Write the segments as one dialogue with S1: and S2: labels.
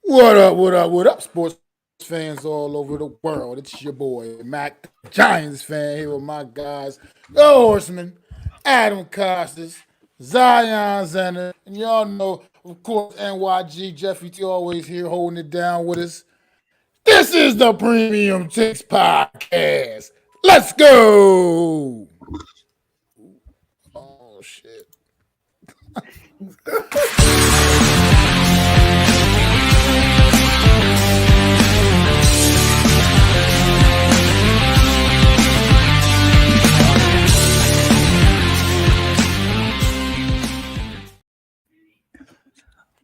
S1: What up, what up, what up, sports fans all over the world? It's your boy, Mac Giants fan, here with my guys, the Horsemen, Adam Costas, Zion Zenith, and y'all know, of course, NYG, Jeffy T always here holding it down with us. This is the Premium Takes Podcast. Let's go! Oh, shit.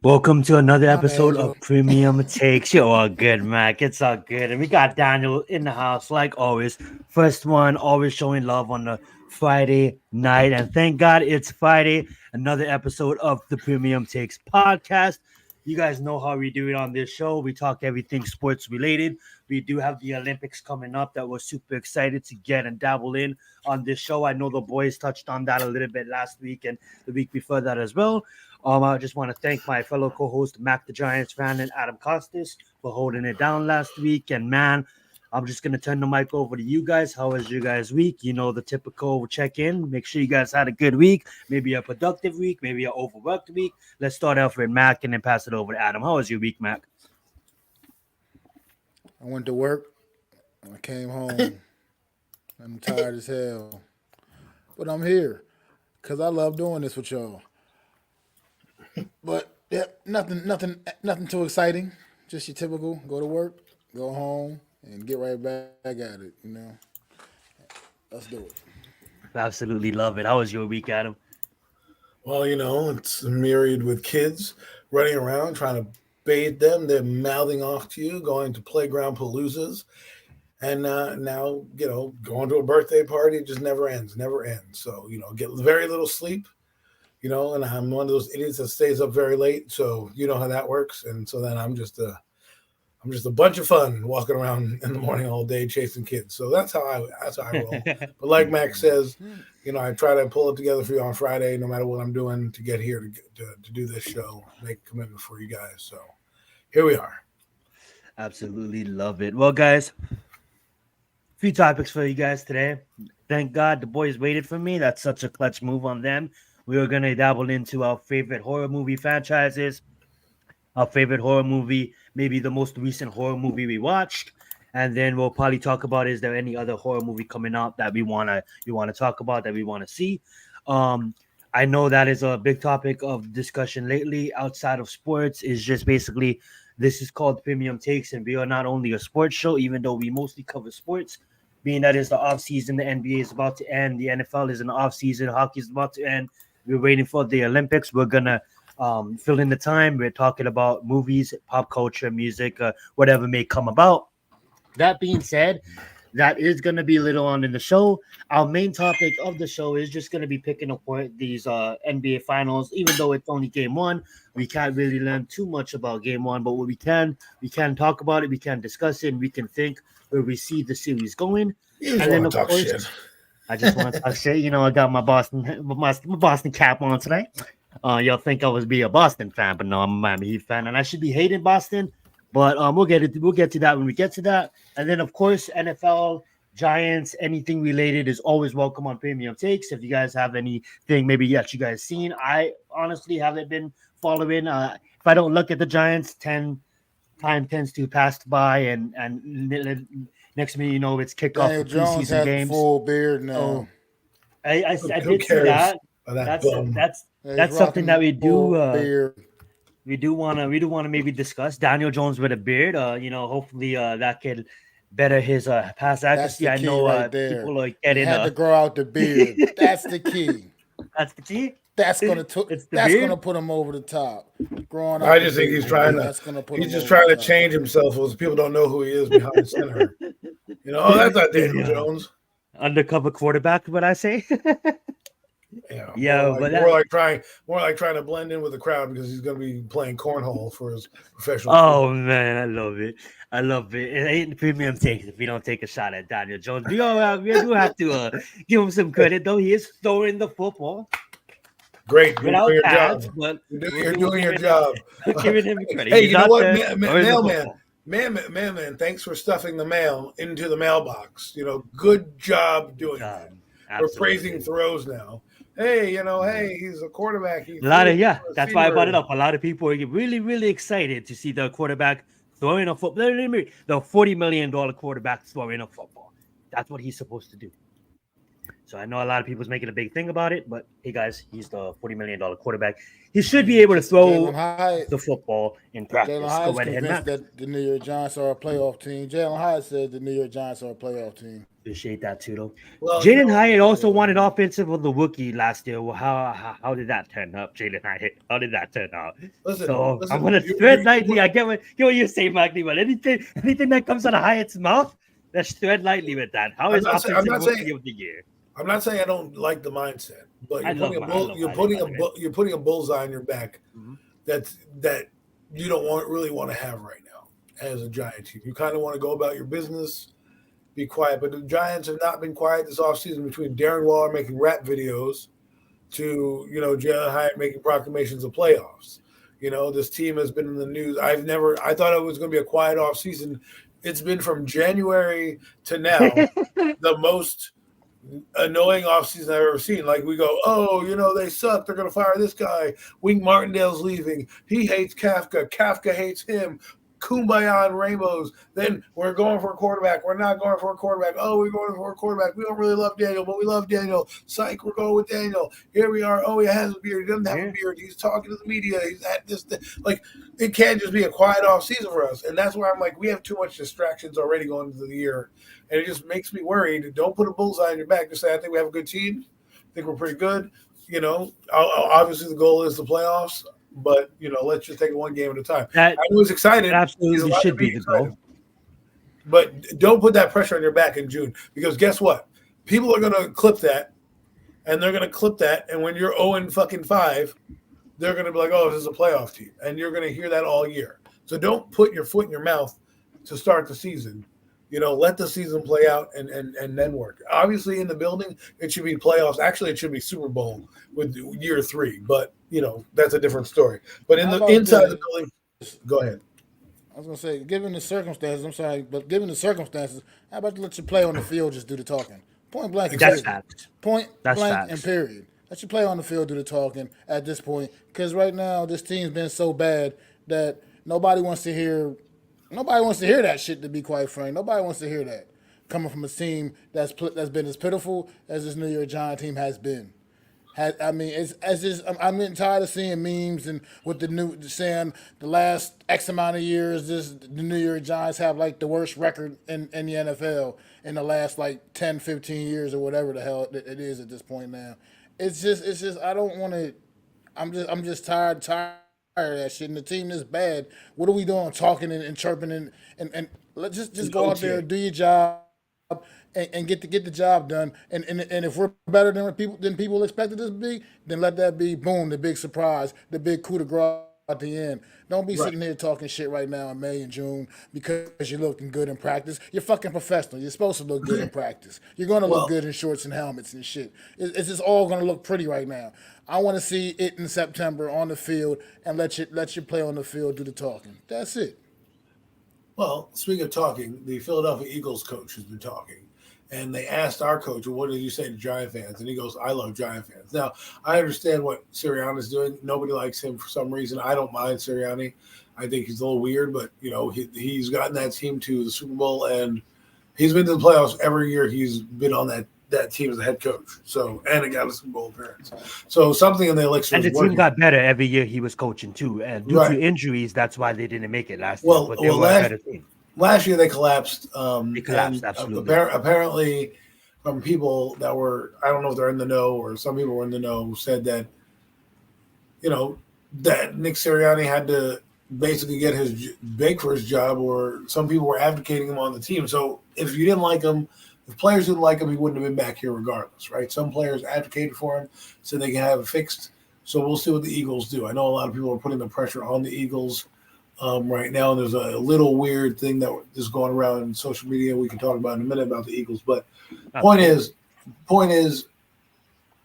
S2: Welcome to another episode of Premium Takes. You're all good, Mac. It's all good. And we got Daniel in the house, like always. First one, always showing love on the Friday night. And thank God it's Friday. Another episode of the Premium Takes podcast. You guys know how we do it on this show. We talk everything sports related. We do have the Olympics coming up that we're super excited to get and dabble in on this show. I know the boys touched on that a little bit last week and the week before that as well. I just want to thank my fellow co-host MacDaGiantsFan and Adam Costas for holding it down last week. And man, I'm just gonna turn the mic over to you guys. How was your guys' week? You know, the typical check-in. Make sure you guys had a good week, maybe a productive week, maybe an overworked week. Let's start off with Mac and then pass it over to Adam. How was your week, Mac?
S1: I went to work. I came home. I'm tired as hell. But I'm here because I love doing this with y'all. But yeah, nothing too exciting. Just your typical go to work, go home, and get right back at it. You know, let's do it.
S2: Absolutely love it. How was your week, Adam?
S3: Well, you know, it's myriad with kids running around trying to bathe them. They're mouthing off to you, going to playground paloozas. And now, you know, going to a birthday party, it just never ends. So, you know, get very little sleep. You know, and I'm one of those idiots that stays up very late, so you know how that works. And so then I'm just a bunch of fun walking around in the morning all day chasing kids. So that's how I roll. But like Max says, you know, I try to pull it together for you on Friday, no matter what I'm doing, to get here to do this show, make a commitment for you guys. So here we are.
S2: Absolutely love it. Well, guys, few topics for you guys today. Thank God the boys waited for me. That's such a clutch move on them. We are going to dabble into our favorite horror movie franchises, our favorite horror movie, maybe the most recent horror movie we watched, and then we'll probably talk about, is there any other horror movie coming out that we want to talk about, that we want to see. I know that is a big topic of discussion lately outside of sports, is just basically, this is called Premium Takes, and we are not only a sports show, even though we mostly cover sports, being that it's the off season, the NBA is about to end, the NFL is in the off season, hockey is about to end. We're waiting for the Olympics. We're going to fill in the time. We're talking about movies, pop culture, music, whatever may come about. That being said, that is going to be later on in the show. Our main topic of the show is just going to be picking apart these NBA finals. Even though it's only game one, we can't really learn too much about game one. But what we can talk about it. We can discuss it. And we can think where we see the series going.
S3: You just want to talk shit.
S2: I just want to talk shit. You know, I got my Boston cap on today. Y'all think I was be a Boston fan, but no, I'm a Miami Heat fan, and I should be hating Boston. But we'll get to that when we get to that. And then, of course, NFL, Giants, anything related is always welcome on Premium Takes. If you guys have anything maybe that you guys seen, I honestly haven't been following. If I don't look at the Giants, time tends to pass by, and next minute, you know, it's kickoff for preseason games.
S1: Full beard now.
S2: So I did see that. That's something that we do. We do want to maybe discuss Daniel Jones with a beard. You know, hopefully that could better his pass accuracy. I know people are getting.
S1: Had to grow out the beard. That's the key.
S2: That's the key.
S1: That's gonna put him over the top. Growing
S3: I just think he's trying to change himself, so people don't know who he is behind center. You know, that's not Daniel Jones.
S2: Undercover quarterback, what I say.
S3: More like trying to blend in with the crowd because he's going to be playing cornhole for his professional.
S2: Oh man, I love it. It ain't the Premium Takes if we don't take a shot at Daniel Jones. We do have to give him some credit, though. He is throwing the football.
S3: Great. You're doing
S2: without
S3: your
S2: pads,
S3: job.
S2: but
S3: You're doing your job.
S2: Giving him credit.
S3: Hey,
S2: He's
S3: you know
S2: out
S3: what,
S2: there throwing the
S3: mailman?
S2: football.
S3: Man, thanks for stuffing the mail into the mailbox. Good job doing that. We're praising throws now. Hey, hey, he's a quarterback. He
S2: That's why I brought it up. A lot of people are really, really excited to see the quarterback throwing a football. The $40 million quarterback throwing a football. That's what he's supposed to do. So I know a lot of people's making a big thing about it, but hey, guys, he's the $40 million quarterback. He should be able to throw the football in practice.
S1: Jalen Hyatt's convinced that the New York Giants are a playoff team. Jalen Hyatt said the New York Giants are a playoff team.
S2: Appreciate that too, though.
S3: Well,
S2: Jaden Hyatt also wanted offensive of the rookie last year. Well, how did that turn out, Jaden Hyatt? How did that turn out? Listen, I'm gonna thread lightly. I get what you say, Magdy, but anything that comes out of Hyatt's mouth, let's thread lightly with that. How is offensive rookie of the year?
S3: I'm not saying I don't like the mindset, but you're putting a bullseye on your back that you don't really want to have right now as a Giant team. You kind of want to go about your business, be quiet. But the Giants have not been quiet this offseason, between Darren Waller making rap videos to Jalen Hyatt making proclamations of playoffs. This team has been in the news. I thought it was going to be a quiet offseason. It's been from January to now the most annoying offseason I've ever seen. Like, we go, they suck. They're going to fire this guy. Wink Martindale's leaving. He hates Kafka. Kafka hates him. Kumbaya and rainbows. Then we're going for a quarterback. We're not going for a quarterback. Oh, we're going for a quarterback. We don't really love Daniel, but we love Daniel. Psych, we're going with Daniel. Here we are. Oh, he has a beard. He doesn't have a beard. He's talking to the media. He's at this. Like, it can't just be a quiet off season for us. And that's why I'm like, we have too much distractions already going into the year. And it just makes me worried. Don't put a bullseye on your back. Just say, I think we have a good team. I think we're pretty good. Obviously the goal is the playoffs. But, let's just take it one game at a time. I was excited.
S2: Absolutely should be the goal.
S3: But don't put that pressure on your back in June, because guess what? People are going to clip that, and they're going to clip that. And when you're 0-5, they're going to be like, oh, this is a playoff team. And you're going to hear that all year. So don't put your foot in your mouth to start the season. Let the season play out and then work. Obviously, in the building, it should be playoffs. Actually, it should be Super Bowl with year 3. But, that's a different story. But inside the building, go ahead.
S1: I was going to say, given the circumstances, how about to let you play on the field, just do the talking? Point blank and period. Point blank and period. Let you play on the field, do the talking at this point. Because right now, this team's been so bad that nobody wants to hear that shit, to be quite frank. Nobody wants to hear that coming from a team that's been as pitiful as this New York Giants team has been. I'm getting tired of seeing memes and with saying the last X amount of years, the New York Giants have like the worst record in the NFL in the last like 10, 15 years or whatever the hell it is at this point now. It's just I don't want to. I'm just tired of that shit. And the team is bad. What are we doing? Talking and chirping and let's just go out there, do your job. And get the job done, and if we're better than people expected us to be, then let that be, boom, the big surprise, the big coup de grace at the end. Don't be sitting here talking shit right now in May and June because you're looking good in practice. You're fucking professional. You're supposed to look good in practice. You're going to look good in shorts and helmets and shit. It's just all going to look pretty right now. I want to see it in September on the field and let you play on the field, do the talking. That's it.
S3: Well, speaking of talking, the Philadelphia Eagles coach has been talking. And they asked our coach, well, what did you say to Giant fans? And he goes, I love Giant fans. Now, I understand what Sirianni's doing. Nobody likes him for some reason. I don't mind Sirianni. I think he's a little weird, but, he's gotten that team to the Super Bowl, and he's been to the playoffs every year. He's been on that team as a head coach. So, and it got a Super Bowl appearance. So something in the elixir.
S2: And the team got better every year he was coaching, too. And due to injuries, that's why they didn't make it last year. But they were a better team.
S3: Last year they collapsed.
S2: They collapsed, absolutely.
S3: Apparently, from people that were, I don't know if they're in the know or some people were in the know, said that, that Nick Sirianni had to basically beg for his job, or some people were advocating him on the team. So if you didn't like him, if players didn't like him, he wouldn't have been back here regardless, right? Some players advocated for him so they can have it fixed. So we'll see what the Eagles do. I know a lot of people are putting the pressure on the Eagles right now, and there's a little weird thing that is going around in social media we can talk about in a minute about the Eagles. But point is,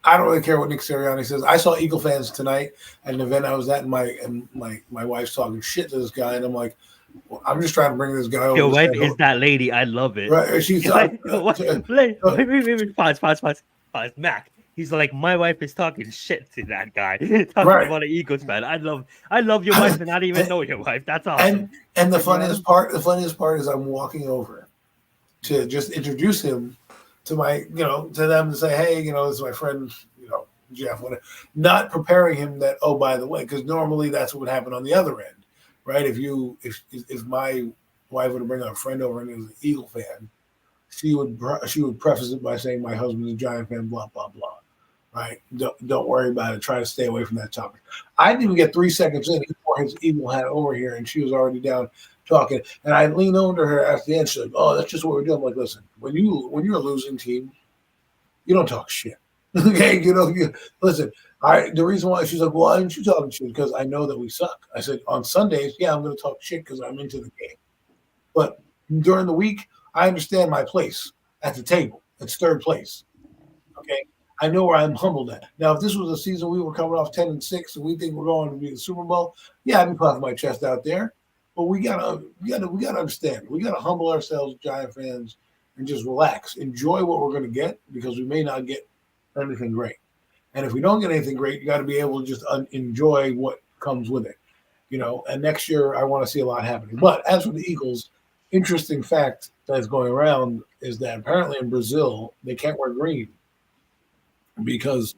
S3: I don't really care what Nick Sirianni says. I saw Eagle fans tonight at an event I was at, and my wife's talking shit to this guy, and I'm like, well, I'm just trying to bring this guy over.
S2: Your wife is that lady. I love it.
S3: Right? She's
S2: wait, pause. Mac. He's like, my wife is talking shit to that guy. Talking about an Eagles fan. I love your wife, and I don't even know your wife. That's awesome.
S3: And the funniest part is I'm walking over to just introduce him to to them to say, hey, this is my friend, Jeff, whatever. Not preparing him that, oh, by the way, because normally that's what would happen on the other end, right? If my wife were to bring a friend over and it was an Eagle fan, she would preface it by saying, my husband's a Giant fan, blah, blah, blah, right? Don't worry about it. Try to stay away from that topic. I didn't even get 3 seconds in before his Eagle hat over here, and she was already down talking. And I leaned over to her at the end. She's like, oh, that's just what we're doing. I'm like, listen, when you're a losing team, you don't talk shit. Okay, listen. The reason why she's like, well, why aren't you talking shit? Because I know that we suck. I said, on Sundays, yeah, I'm going to talk shit because I'm into the game. But during the week, I understand my place at the table. It's third place. Okay, I know where I'm humbled at. Now, if this was a season we were coming off 10-6 and we think we're going to be the Super Bowl, yeah, I'd be puffing my chest out there. But we gotta understand. We gotta humble ourselves, Giant fans, and just relax. Enjoy what we're going to get because we may not get anything great. And if we don't get anything great, you got to be able to just enjoy what comes with it. And next year I want to see a lot happening. But as for the Eagles, interesting fact that's going around is that apparently in Brazil they can't wear green because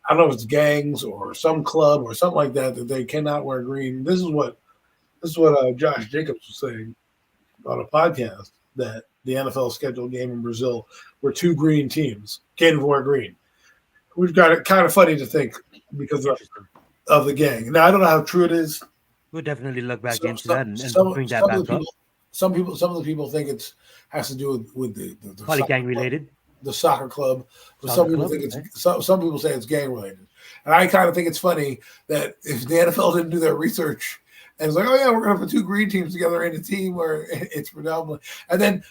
S3: I don't know if it's gangs or some club or something like that they cannot wear green. This is what Josh Jacobs was saying on a podcast, that the NFL scheduled game in Brazil were 2 green teams can't even wear green. We've got it kind of funny to think because of the gang. Now I don't know how true it is.
S2: We'll definitely look back into that and bring that back up.
S3: Some of the people think it has to do with the
S2: probably gang related.
S3: The soccer club, but some people say it's gang related, and I kind of think it's funny that if the NFL didn't do their research and it's like, oh yeah, we're going to put 2 green teams together in a team where it's predominantly, and then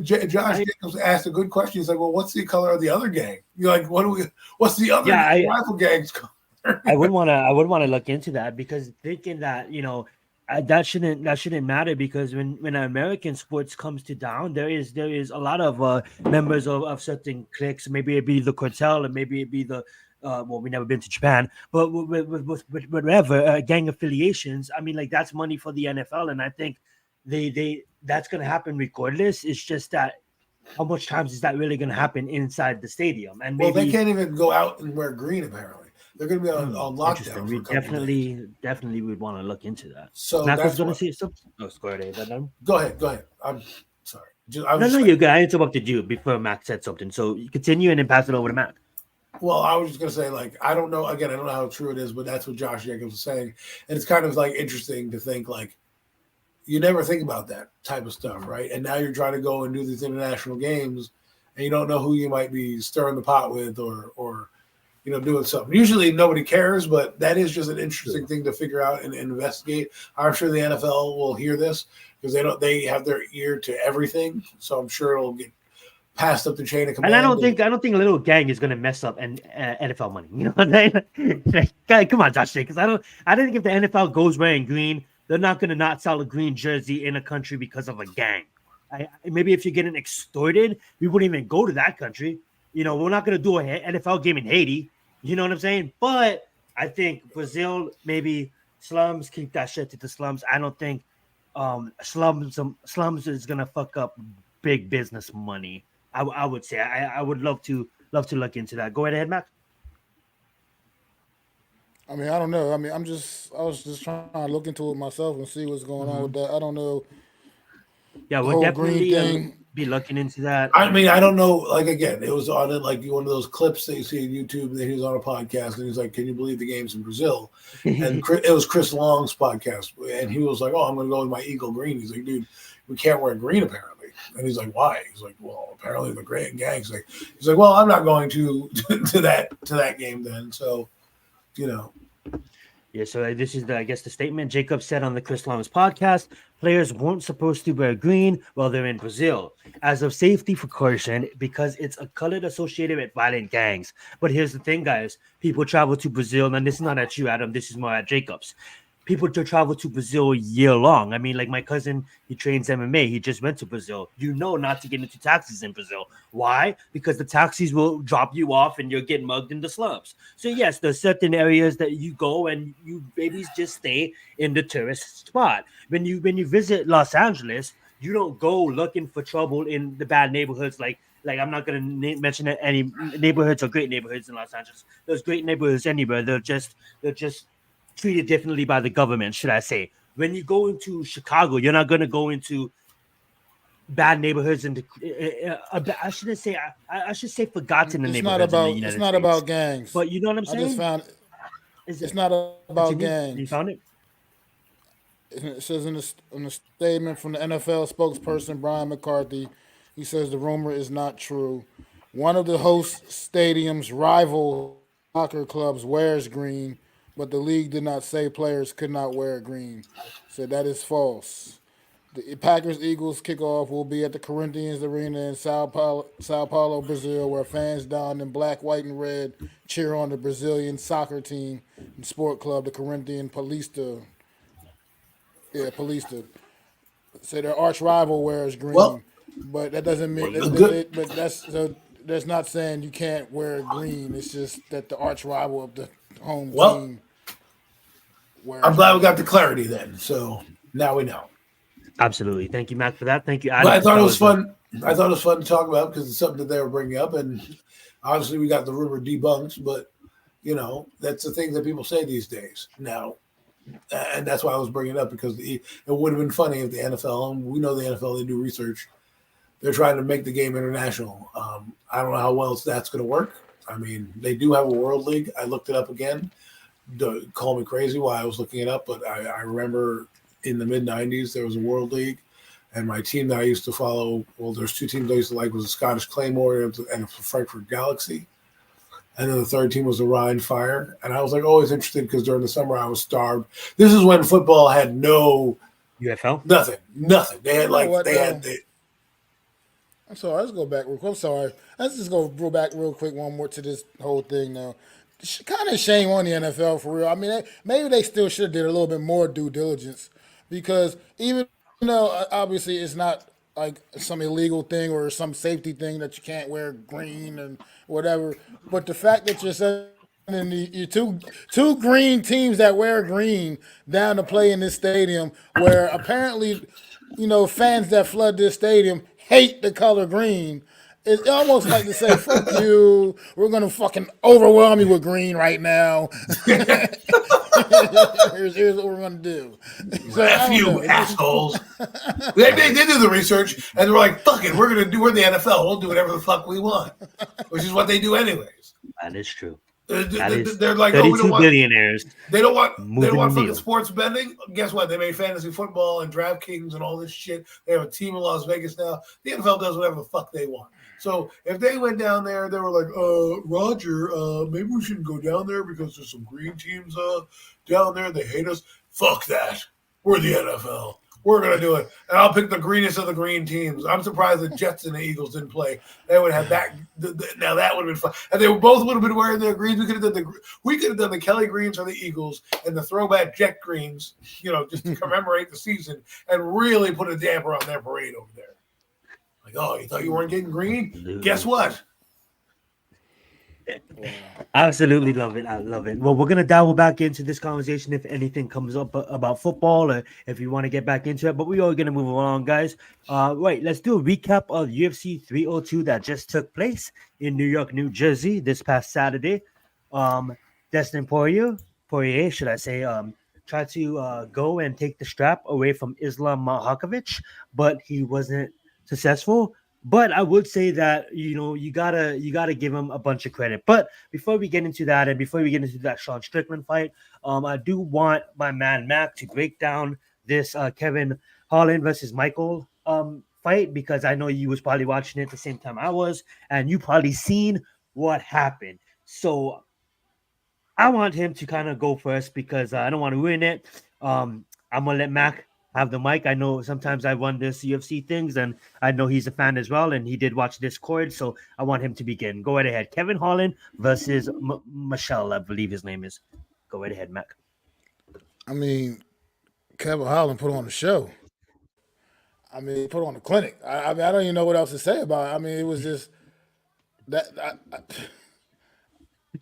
S3: Josh Jacobs asked a good question. He's like, well, what's the color of the other gang? You're like, what's the other rival gangs color?
S2: I would want to look into that because thinking that that shouldn't matter because when American sports comes to down, there is a lot of members of certain cliques. Maybe it be the cartel, and maybe it be the we've never been to Japan, but with whatever gang affiliations. I mean, like that's money for the NFL, and I think they that's going to happen regardless. It's just that how much times is that really going to happen inside the stadium? And maybe
S3: they can't even go out and wear green apparently. They're going to be on lockdown.
S2: We definitely would want to look into that.
S3: So
S2: Mac going to see something. Oh, go
S3: ahead. I'm sorry.
S2: No, you're good. I interrupted you before Mac said something. So you continue and then pass it over to Mac.
S3: Well, I was just going to say, like, I don't know. Again, I don't know how true it is, but that's what Josh Jacobs was saying. And it's kind of like interesting to think, like, you never think about that type of stuff, right? And now you're trying to go and do these international games and you don't know who you might be stirring the pot with or doing something. Usually nobody cares, but that is just an interesting thing to figure out and investigate. I'm sure the NFL will hear this because they have their ear to everything. So I'm sure it'll get passed up the chain of command.
S2: And I don't think a little gang is going to mess up NFL money. You know what I'm saying? Come on, Josh, because I don't think if the NFL goes wearing green, they're not going to not sell a green jersey in a country because of a gang. Maybe if you're getting extorted, we wouldn't even go to that country. We're not going to do an NFL game in Haiti. You know what I'm saying? But I think Brazil, maybe slums, keep that shit to the slums. I don't think slums is going to fuck up big business money. I would say. I would love to look into that. Go ahead, Mac.
S1: I mean, I don't know. I mean, I was just trying to look into it myself and see what's going on with that. I don't know.
S2: Yeah, we'll definitely be looking into that.
S3: I mean, I don't know. Like, again, it was on like one of those clips that you see on YouTube that he was on a podcast and he's like, can you believe the game's in Brazil? And it was Chris Long's podcast. And he was like, oh, I'm going to go with my Eagle green. He's like, dude, we can't wear green apparently. And he's like, why? He's like, well, apparently the great gangs. He's like, well, I'm not going to that game then. So,
S2: Yeah, so this is I guess the statement Jacob said on the Chris Long's podcast. Players weren't supposed to wear green while they're in Brazil as of safety precaution because it's a color associated with violent gangs. But here's the thing, guys: people travel to Brazil, and this is not at you, Adam. This is more at Jacob's. People to travel to Brazil year long. I mean, like my cousin, he trains MMA. He just went to Brazil. You know not to get into taxis in Brazil. Why? Because the taxis will drop you off and you'll get mugged in the slums. So yes, there's certain areas that you go and you babies just stay in the tourist spot. When you visit Los Angeles, you don't go looking for trouble in the bad neighborhoods like I'm not gonna mention any neighborhoods or great neighborhoods in Los Angeles. There's great neighborhoods anywhere. They're just treated differently by the government, should I say. When you go into Chicago, you're not going to go into bad neighborhoods and I shouldn't say I should say forgotten
S1: It's not
S2: neighborhoods in the
S1: about it's
S2: United
S1: not
S2: States.
S1: about gangs.
S2: But you know what I'm
S1: I just
S2: saying?
S1: found
S2: Is
S1: it's
S2: it
S1: not about
S2: continue? You
S1: gangs.
S2: found it?
S1: It says in the statement from the NFL spokesperson Brian McCarthy, he says the rumor is not true. One of the host stadium's rival soccer clubs wears green, but the league did not say players could not wear green. Said that is false. The Packers Eagles kickoff will be at the Corinthians Arena in Sao Paulo, Brazil, where fans donned in black, white, and red cheer on the Brazilian soccer team and sport club, the Corinthian Paulista. Yeah, Paulista. Say their arch rival wears
S3: Well,
S1: green, but that doesn't mean
S3: the good.
S1: but that's so that's not saying you can't wear green. It's just that the arch rival of the home
S3: Well,
S1: team
S3: I'm
S1: wears
S3: glad we got
S1: green.
S3: the clarity then. So now we know.
S2: Absolutely. Thank you, Mac, for that. Thank you,
S3: But
S2: Adam.
S3: I thought it
S2: That
S3: was
S2: was
S3: fun. I thought it was fun to talk about because it's something that they were bringing up, and obviously we got the rumor debunked. But that's the thing that people say these days now, and that's why I was bringing it up because it would have been funny if the NFL, and we know the NFL, they do research. They're trying to make the game international. I don't know how well that's going to work. I mean, they do have a World League. I looked it up again. Don't call me crazy while I was looking it up, but I remember in the mid '90s there was a World League, and my team that I used to follow. Well, there's two teams I used to like was the Scottish Claymore and the Frankfurt Galaxy, and then the third team was the Rhine Fire. And I was like always interested because during the summer I was starved. This is when football had no
S2: UFL.
S3: nothing. They had
S1: You know
S3: like
S1: what
S3: they had
S1: though?
S3: the,
S1: I'm sorry. Let's go back real quick. I'm sorry. Let's just go back real quick one more to this whole thing now. Kind of shame on the NFL for real. I mean, maybe they still should have did a little bit more due diligence because even though obviously it's not like some illegal thing or some safety thing that you can't wear green and whatever, but the fact that you're sending your two green teams that wear green down to play in this stadium where apparently fans that flood this stadium hate the color green. It's almost like to say, fuck you, we're going to fucking overwhelm you with green right now. here's what we're going to do. So, I
S3: F
S1: don't know.
S3: you assholes. They did do the research and they're like, fuck it, we're the NFL. We'll do whatever the fuck we want, which is what they do anyways.
S2: That is true.
S3: They're,
S2: That is
S3: they're like, oh, we don't
S2: 32
S3: want
S2: billionaires
S3: they don't
S2: moving the
S3: want fucking
S2: needle.
S3: sports betting. Guess what? They made fantasy football and DraftKings and all this shit. They have a team in Las Vegas now. The NFL does whatever the fuck they want. So if they went down there, they were like, Roger, maybe we shouldn't go down there because there's some green teams down there. They hate us. Fuck that. We're the NFL. We're gonna do it, and I'll pick the greenest of the green teams. I'm surprised the Jets and the Eagles didn't play. They would have that. Now that would have been fun, and they both would have been wearing their greens. We could have done the Kelly greens for the Eagles and the throwback Jet greens, just to commemorate the season and really put a damper on their parade over there. Like, oh, you thought you weren't getting green? Guess what?
S2: Absolutely love it. I love it. Well, we're gonna dabble back into this conversation if anything comes up about football, or if you want to get back into it. But we are gonna move along, guys. Right, let's do a recap of UFC 302 that just took place in New York, New Jersey this past Saturday. Destin Poirier, should I say, tried to go and take the strap away from Islam Makhachev, but he wasn't successful. But I would say that you gotta give him a bunch of credit. But before we get into that, and before we get into that Sean Strickland fight, I do want my man Mac to break down this Kevin Holland versus Michael fight, because I know you was probably watching it at the same time I was, and you probably seen what happened. So I want him to kind of go first because I don't want to ruin it. I'm gonna let Mac have the mic. I know sometimes I run this UFC things, and I know he's a fan as well, and he did watch Discord, so I want him to begin. Go right ahead. Kevin Holland versus Michelle, I believe his name is. Go right ahead, Mac.
S1: I mean, Kevin Holland put on the show. I mean, he put on the clinic. I mean, I don't even know what else to say about it. I mean, it was just that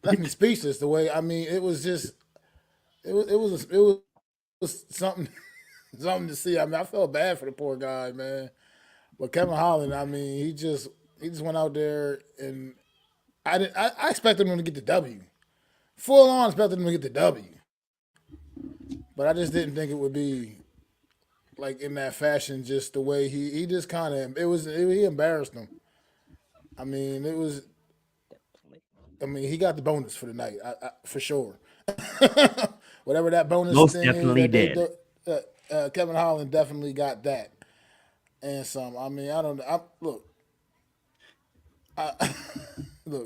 S1: left me speechless. The way, I mean, it was just it was something something to see. I mean, I felt bad for the poor guy, man. But Kevin Holland, I mean, he just went out there, and I expected him to get the W. Full on expected him to get the W. But I just didn't think it would be like in that fashion, just the way he just kind of he embarrassed him. I mean, he got the bonus for the night, for sure. Whatever that bonus
S2: Most
S1: thing
S2: definitely
S1: is,
S2: did.
S1: Kevin Holland definitely got that and some. I mean, I don't. Look,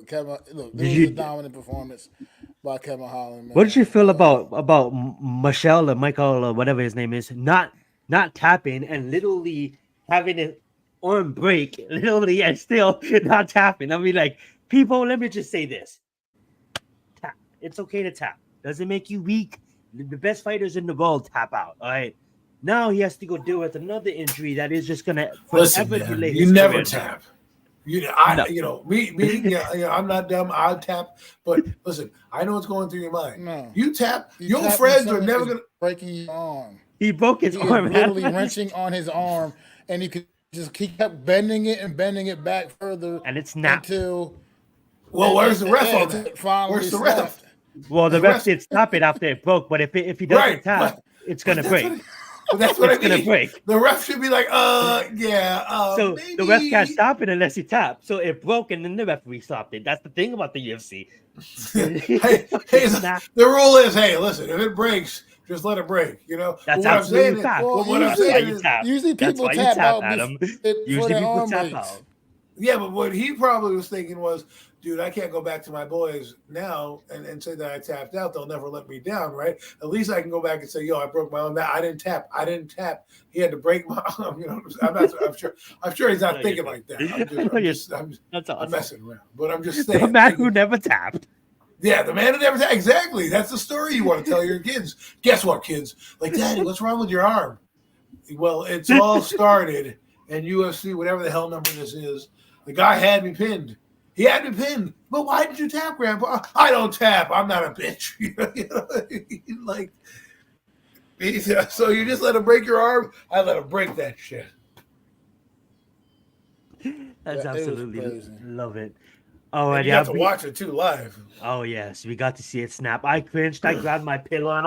S1: Kevin. Look, this was a dominant performance by Kevin Holland. Man.
S2: What did you feel about Michelle or Michael or whatever his name is not tapping and literally having an arm break, literally, and still not tapping? I mean, like, people. Let me just say this: tap. It's okay to tap. Doesn't make you weak. The best fighters in the world tap out. All right. Now he has to go deal with another injury that is just gonna forever delay his
S3: you never
S2: career.
S3: tap. I'm not dumb. I'll tap, but listen, I know what's going through your mind.
S1: No.
S3: You tap. Your friends are never gonna
S1: breaking your arm.
S2: He broke his arm.
S1: Literally wrenching on his arm, and he could just kept bending it back further,
S2: and it snapped
S3: until. Well, where's the ref on that? Where's the ref?
S2: Well, the ref did stop it after it broke, but if he doesn't tap, it's gonna break.
S3: That's what
S2: it's gonna break.
S3: The ref should be like,
S2: So
S3: maybe.
S2: the ref can't stop it unless he taps. So it broke, and then the referee stopped it. That's the thing about the UFC.
S3: The rule is, hey, listen, if it breaks, just let it break. You know,
S2: that's absolutely fact.
S3: What I'm saying is,
S1: usually people tap out.
S2: Usually people tap out.
S3: Yeah, but what he probably was thinking was, dude, I can't go back to my boys now and say that I tapped out. They'll never let me down, right? At least I can go back and say, yo, I broke my arm. I didn't tap. He had to break my arm. You know, I'm sure he's not thinking like that. I'm messing around. But I'm just saying.
S2: The man who never tapped.
S3: Yeah, the man who never tapped. Exactly. That's the story you want to tell your kids. Guess what, kids? Like, Daddy, what's wrong with your arm? Well, it's all started in UFC, whatever the hell number this is. The guy had me pinned. He had me pinned. But why did you tap, Grandpa? I don't tap. I'm not a bitch. So you just let him break your arm? I let him break that shit.
S2: That's absolutely love it. Oh,
S3: and you have to watch it too live.
S2: Oh yes, we got to see it snap. I cringed. I grabbed my pillow and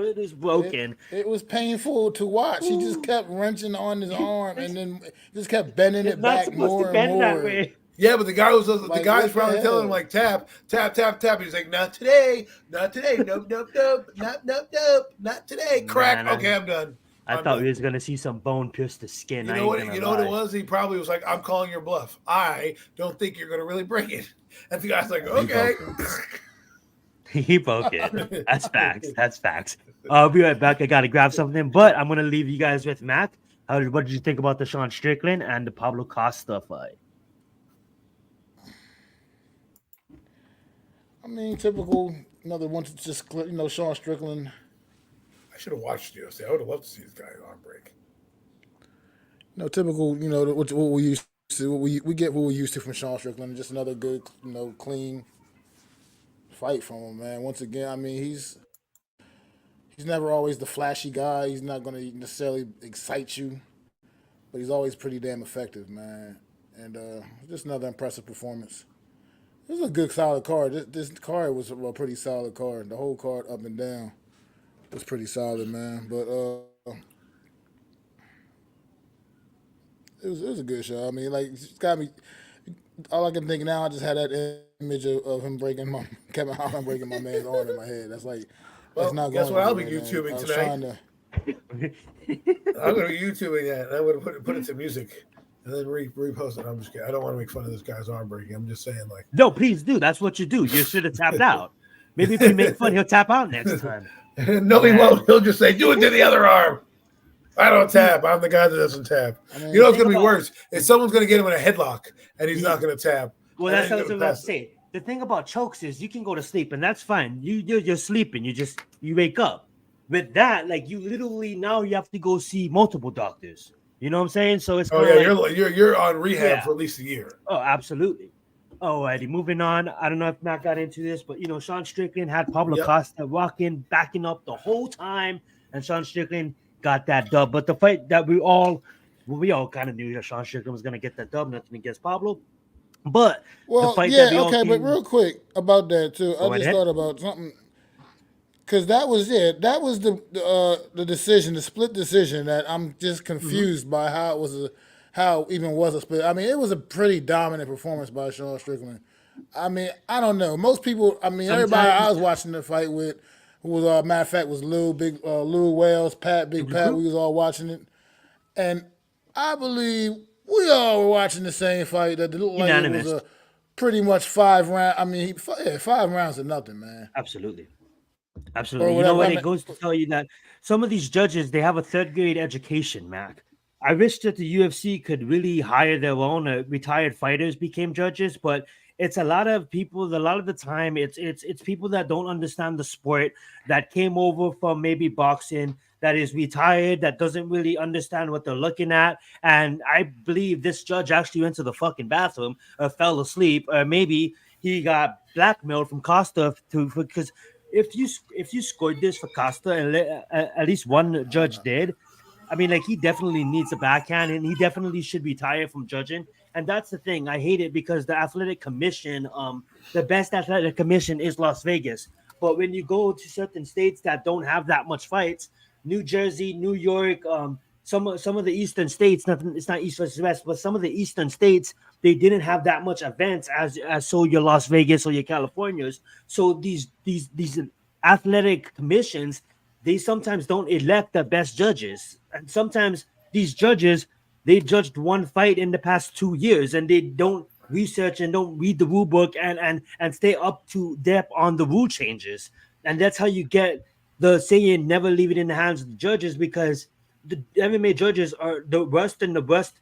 S2: it is broken.
S1: It was painful to watch. He just kept wrenching on his arm and then just kept bending it back more and more.
S3: Yeah, but the guy was the guy's probably telling him like tap. He's like, not today, nope, not today. Crack. Okay, I'm done.
S2: I thought we was gonna see some bone pierce the skin.
S3: You know what it was? He probably was like, I'm calling your bluff. I don't think you're gonna really break it. And the guy's like, okay.
S2: He broke it. That's facts. That's facts. I'll be right back. I gotta grab something, but I'm gonna leave you guys with Mac. What did you think about the Sean Strickland and the Pablo Costa fight?
S1: I mean, typical. Another one. Just Sean Strickland.
S3: I should have watched UFC. I would have loved to see this guy arm break.
S1: Typical. What we used to. We get what we used to from Sean Strickland. Just another good, clean fight from him, man. Once again, I mean, he's never always the flashy guy. He's not going to necessarily excite you, but he's always pretty damn effective, man. And just another impressive performance. It was a good, solid card. This card was a pretty solid card. The whole card, up and down, was pretty solid, man. But it was a good show. I mean, like, it's got me. All I can think now, I just had that image of him breaking Kevin Holland breaking my man's arm in my head. That's like, that's not going.
S3: Guess what? I'll be YouTubing tonight. I'm going to be YouTubing that. I'm going to put it to music. And then repost it. I'm just kidding. I don't want to make fun of this guy's arm breaking. I'm just saying, like,
S2: no, please do. That's what you do. You should have tapped out. Maybe if we make fun, he'll tap out next time.
S3: No, he won't. He'll just say, "Do it to the other arm." I don't tap. I'm the guy that doesn't tap.
S1: I mean,
S3: You know what's going to be worse? Is someone's going to get him in a headlock and he's not going to tap.
S2: Well, that's what I was about to say. The thing about chokes is you can go to sleep and that's fine. You're sleeping. You wake up. With that, like you literally now you have to go see multiple doctors. You know what I'm saying? So it's
S3: you're on rehab for at least a year.
S2: Oh, absolutely. Alrighty, moving on. I don't know if Matt got into this, but Sean Strickland had Pablo Costa walking, backing up the whole time, and Sean Strickland got that dub. But the fight that we all kind of knew that Sean Strickland was gonna get that dub, nothing against Pablo. But the fight
S1: but real quick about that too. I just thought about something. Because that was it. That was the decision, the split decision that I'm just confused by how it even was a split. I mean, it was a pretty dominant performance by Sean Strickland. I mean, I don't know. Most people, everybody I was watching the fight with, who was matter of fact was Lou Wells, Big Pat. We was all watching it, and I believe we all were watching the same fight. That looked like it was a pretty much 5 round. I mean, 5 rounds of nothing, man.
S2: Absolutely. You know what? It goes to tell you that some of these judges, they have a 3rd grade education, Mac. I wish that the UFC could really hire their own retired fighters became judges, but it's a lot of people. A lot of the time, it's people that don't understand the sport, that came over from maybe boxing, that is retired, that doesn't really understand what they're looking at. And I believe this judge actually went to the fucking bathroom or fell asleep, or maybe he got blackmailed from Costa because. If you scored this for Costa, and at least one judge did, I mean, like he definitely needs a backhand, and he definitely should retire from judging. And that's the thing. I hate it because the athletic commission, the best athletic commission is Las Vegas. But when you go to certain states that don't have that much fights, New Jersey, New York, some of the eastern states, it's not east versus west, but some of the eastern states, they didn't have that much events as so your Las Vegas or your Californias. So these athletic commissions, they sometimes don't elect the best judges. And sometimes these judges, they judged one fight in the past 2 years and they don't research and don't read the rule book and stay up to depth on the rule changes. And that's how you get the saying, never leave it in the hands of the judges, because the MMA judges are the worst and the worst.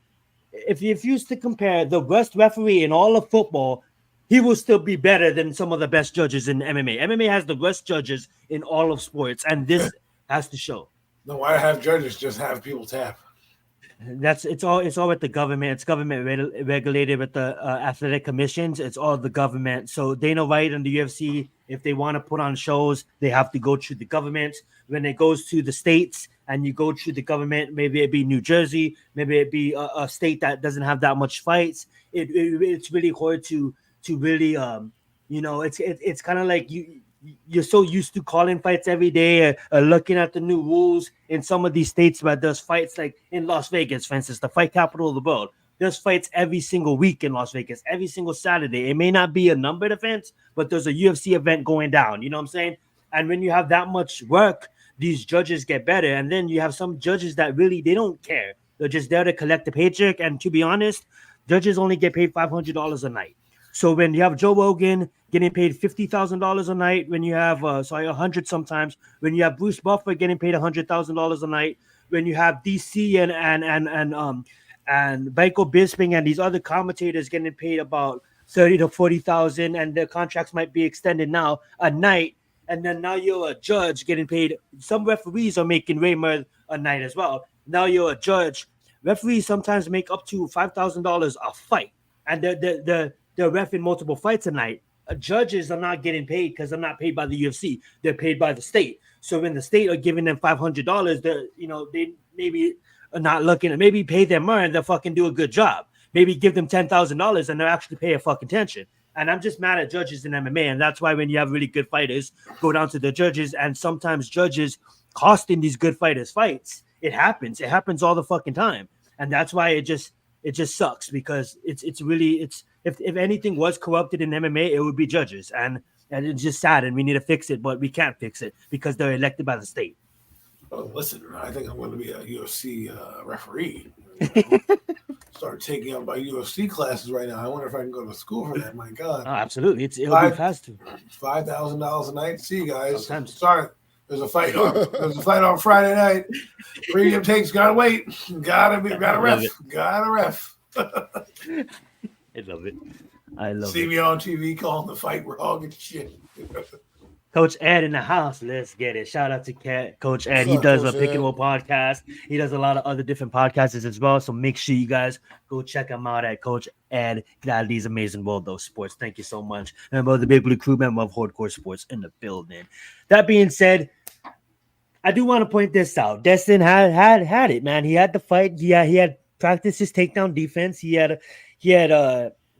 S2: If you used to compare the worst referee in all of football, he will still be better than some of the best judges in MMA. MMA has the worst judges in all of sports, and this has to show.
S3: No, why have judges? Just have people tap.
S2: It's all with the government. It's government regulated with the athletic commissions. It's all the government. So Dana White and the UFC, if they want to put on shows, they have to go through the government. When it goes to the states and you go through the government, maybe it be New Jersey, maybe it be a state that doesn't have that much fights. It's really hard to really it's kind of like you're so used to calling fights every day or looking at the new rules in some of these states where there's fights, like in Las Vegas, for instance, the fight capital of the world. There's fights every single week in Las Vegas, every single Saturday. It may not be a numbered event, but there's a UFC event going down. You know what I'm saying? And when you have that much work, these judges get better. And then you have some judges that really, they don't care. They're just there to collect the paycheck. And to be honest, judges only get paid $500 a night. So when you have Joe Rogan getting paid $50,000 a night, when you have $100 sometimes, when you have Bruce Buffer getting paid $100,000 a night, when you have DC and Michael Bisping and these other commentators getting paid about $30,000 to $40,000, and their contracts might be extended now a night, and then now you're a judge getting paid. Some referees are making way more a night as well. Now you're a judge. Referees sometimes make up to $5,000 a fight, and they're reffing multiple fights a night. Judges are not getting paid because they're not paid by the UFC. They're paid by the state. So when the state are giving them $500, they maybe are not looking at, maybe pay them more and they'll fucking do a good job. Maybe give them $10,000 and they'll actually pay a fucking attention. And I'm just mad at judges in MMA. And that's why when you have really good fighters, go down to the judges, and sometimes judges costing these good fighters fights. It happens. It happens all the fucking time. And that's why it just sucks, because it's really if anything was corrupted in MMA, it would be judges, and it's just sad, and we need to fix it, but we can't fix it because they're elected by the state.
S3: Oh, listen, I think I'm going to be a UFC referee. start taking up my UFC classes right now. I wonder if I can go to school for that. My God,
S2: Oh, absolutely. It'll be
S3: five
S2: fast too.
S3: $5,000 a night. See you guys.
S2: Sometimes.
S3: Sorry, there's a fight on. There's a fight on Friday night. Premium takes. Gotta wait. Gotta
S2: Love it.
S3: ref. Gotta ref.
S2: I love it. I love
S3: See
S2: it.
S3: me on TV calling the fight wrong and shit.
S2: Coach Ed in the house. Let's get it. Shout out to Coach Ed.
S1: What's
S2: He
S1: up,
S2: does
S1: Coach
S2: a pick and
S1: Ed?
S2: roll podcast. He does a lot of other different podcasts as well. So make sure you guys go check him out at Coach Ed. Get out of these amazing world those sports. Thank you so much. Member of the Big Blue Crew, member of Hardcore Sports in the building. That being said, I do want to point this out. Destin had it, man. He had the fight. Yeah, he had practiced his takedown defense. He had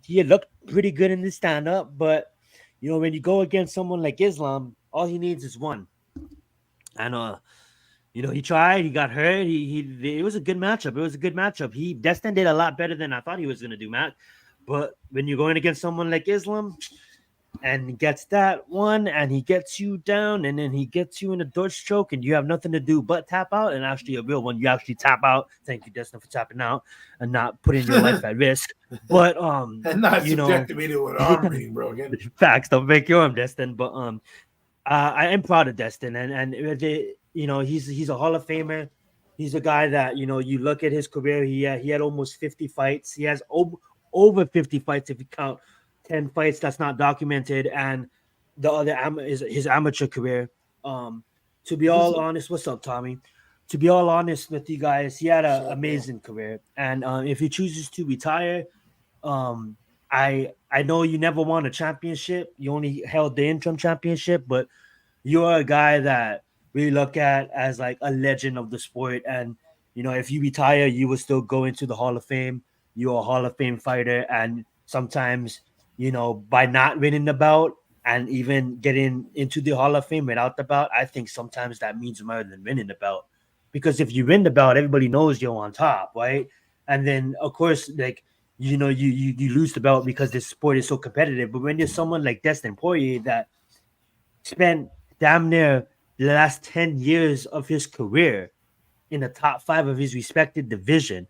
S2: looked pretty good in the stand up, but you know, when you go against someone like Islam, all he needs is one. And you know, he tried, he got hurt. It was a good matchup. It was a good matchup. Destin did a lot better than I thought he was gonna do, Matt. But when you're going against someone like Islam and he gets that one and he gets you down and then he gets you in a Dutch choke and you have nothing to do but tap out, and actually a real one, you actually tap out. Thank you, Destin, for tapping out and not putting your life at risk. But
S3: and not
S2: you know,
S3: subjecting me to an arm being broken.
S2: facts, don't break your arm, Destin. But I am proud of Destin, and you know, he's a Hall of Famer. He's a guy that, you know, you look at his career. He had almost 50 fights. He has over 50 fights if you count 10 fights that's not documented, and the other is his amateur career. To be all honest, what's up, Tommy? To be all honest with you guys, he had an amazing career, and if he chooses to retire, um, I know you never won a championship. You only held the interim championship, but you're a guy that we look at as like a legend of the sport. And you know, if you retire, you will still go into the Hall of Fame. You're a Hall of Fame fighter, and sometimes, you know, by not winning the bout and even getting into the Hall of Fame without the bout, I think sometimes that means more than winning the bout. Because if you win the bout, everybody knows you're on top, right? And then of course, like, you know, you lose the belt because this sport is so competitive. But when you're someone like Destin Poirier that spent damn near the last 10 years of his career in the top 5 of his respected division,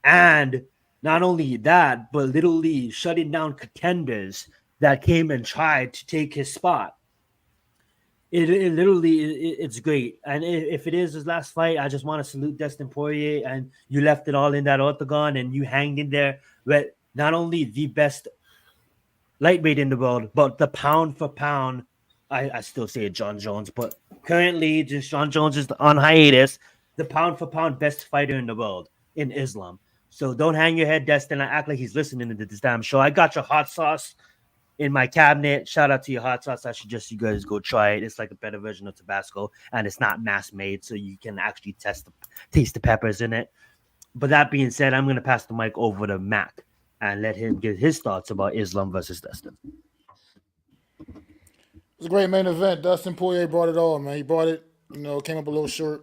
S2: and not only that, but literally shutting down contenders that came and tried to take his spot. It's great. And if it is his last fight, I just want to salute Destin Poirier. And you left it all in that octagon, and you hanged in there with not only the best lightweight in the world, but the pound for pound. I still say it, John Jones, but currently just John Jones is on hiatus. The pound for pound best fighter in the world in Islam. So don't hang your head, Destin. I act like he's listening to this damn show. I got your hot sauce in my cabinet. Shout out to your hot sauce. I suggest you guys go try it. It's like a better version of Tabasco, and it's not mass made, so you can actually taste the peppers in it. But that being said, I'm going to pass the mic over to Mac and let him give his thoughts about Islam versus Destin.
S1: It was a great main event. Dustin Poirier brought it all, man. He brought it, you know, came up a little short,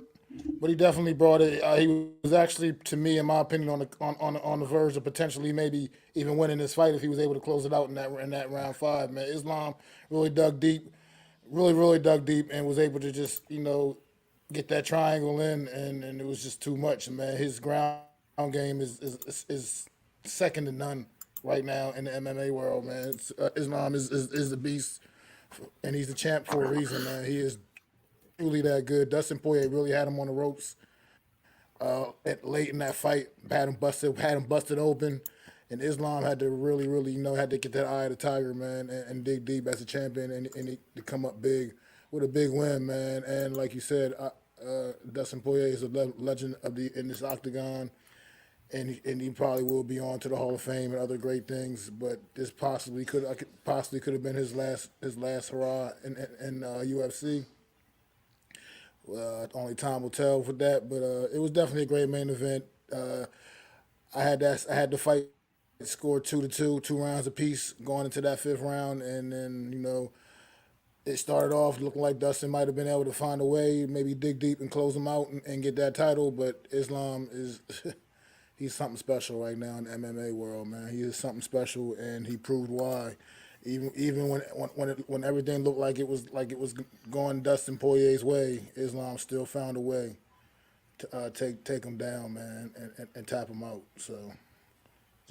S1: but he definitely brought it. He was actually, to me, in my opinion, on the verge of potentially maybe even winning this fight if he was able to close it out in that round 5. Man, Islam really dug deep, really dug deep, and was able to just, you know, get that triangle in, and it was just too much, man. His ground game is second to none right now in the MMA world, man. Islam is the beast, and he's the champ for a reason, man. He is truly that good. Dustin Poirier really had him on the ropes late in that fight, had him busted open, and Islam had to really, you know, had to get that eye of the tiger, man, and dig deep as a champion, and he, to come up big with a big win, man. And like you said, Dustin Poirier is a legend in this octagon, and he probably will be on to the Hall of Fame and other great things. But this possibly could have been his last hurrah in UFC. Only time will tell for that, but it was definitely a great main event. I had the fight scored 2-2, 2 rounds apiece going into that 5th round, and then, you know, it started off looking like Dustin might have been able to find a way, maybe dig deep and close him out and get that title. But Islam is he's something special right now in the MMA world, man. He is something special, and he proved why. Even when everything looked like it was going Dustin Poirier's way, Islam still found a way to take him down, man, and tap him out. So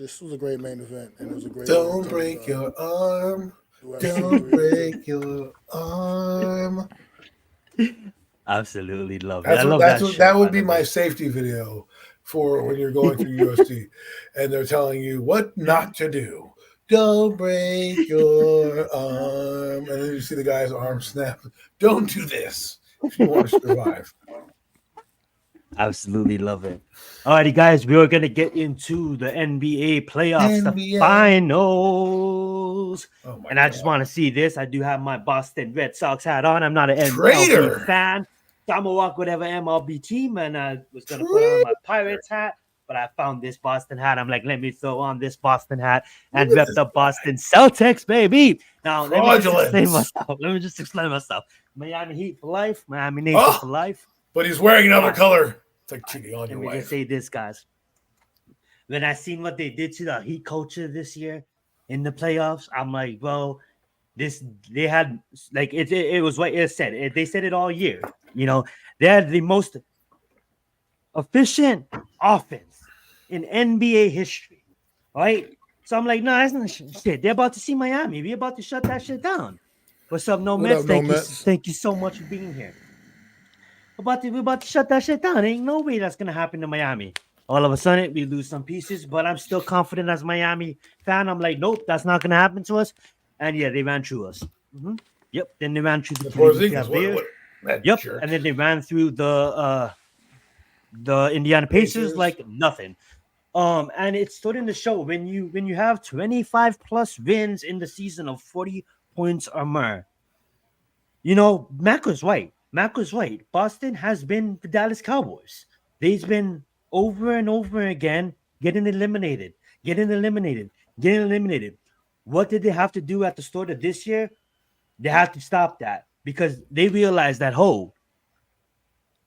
S1: This was a great main event, and it was a great.
S3: Don't break your arm. Don't break your arm.
S2: Absolutely love it. I love
S3: That would be my safety video for when you're going through UFC, and they're telling you what not to do. Don't break your arm, and then you see the guy's arm snap. Don't do this if you want to survive.
S2: Absolutely love it. Alrighty, guys, we are gonna get into the NBA playoffs, the finals. And I just want to see this. I do have my Boston Red Sox hat on. I'm not an MLB fan. So I'm gonna walk whatever MLB team, and I was gonna put on my Pirates hat, but I found this Boston hat. I'm like, let me throw on this Boston hat and rep the Boston Celtics, baby. Now let me just explain myself. Miami Heat for life, Miami Nation for life.
S3: But he's wearing another color. It's like cheating on your wife.
S2: Let me just say this, guys. When I seen what they did to the Heat culture this year in the playoffs, I'm like, well, they had like it was what it said. They said it all year. You know, they had the most efficient offense in NBA history, right? So I'm like, no, that's not shit. They're about to see Miami. We're about to shut that shit down. What's up, No Mets? Thank you so much for being here. We're about to shut that shit down. Ain't no way that's gonna happen to Miami. All of a sudden, we lose some pieces, but I'm still confident as a Miami fan. I'm like, nope, that's not gonna happen to us. And yeah, they ran through us. Mm-hmm. Yep. Then they ran through the Yep. Jerk. And then they ran through the Indiana Pacers like nothing. And it's starting to show when you have 25 plus wins in the season of 40 points or more. You know, Mac was right. Boston has been the Dallas Cowboys. They've been over and over again getting eliminated. What did they have to do at the start of this year? They had to stop that because they realized that,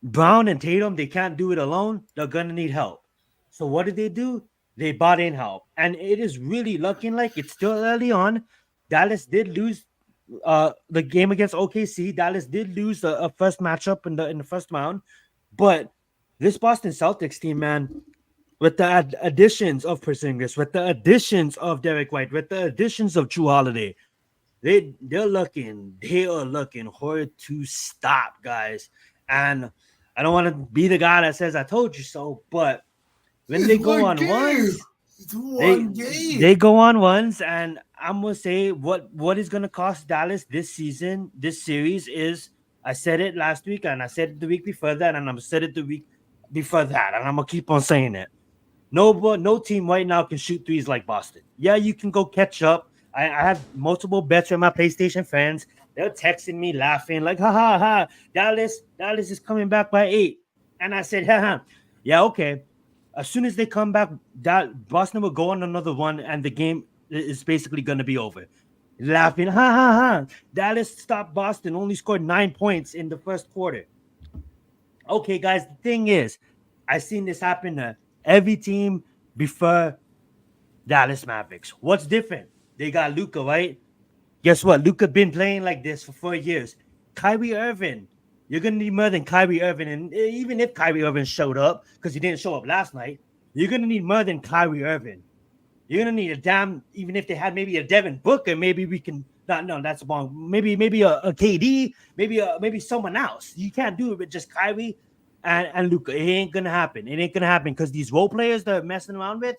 S2: Brown and Tatum, they can't do it alone. They're going to need help. So what did they do? They bought in help. And it is really looking like it's still early on. Dallas did lose the game against OKC. Dallas did lose the first matchup in the first round, but this Boston Celtics team, man, with the additions of Porzingis, with the additions of Derek White, with the additions of Jrue Holiday, they are looking hard to stop, guys. And I don't want to be the guy that says I told you so, but when they go on ones. They go on ones, and I'm gonna say what is gonna cost Dallas this season, this series is. I said it last week, and I said it the week before that, and I'm said it the week before that, and I'm gonna keep on saying it. No team right now can shoot threes like Boston. Yeah, you can go catch up. I have multiple bets with my PlayStation fans. They're texting me, laughing like, ha. Dallas is coming back by 8, and I said, ha. Yeah, okay. As soon as they come back, Boston will go on another one, and the game is basically going to be over. Laughing, ha. Dallas stopped Boston, only scored 9 points in the first quarter. Okay, guys, the thing is, I've seen this happen to every team before Dallas Mavericks. What's different? They got Luka, right? Guess what? Luka been playing like this for 4 years. Kyrie Irving. You're going to need more than Kyrie Irving. And even if Kyrie Irving showed up, because he didn't show up last night, you're going to need more than Kyrie Irving. You're going to need even if they had maybe a Devin Booker, maybe we can, that's wrong. Maybe a KD, maybe someone else. You can't do it with just Kyrie and Luka. It ain't going to happen. Because these role players they're messing around with,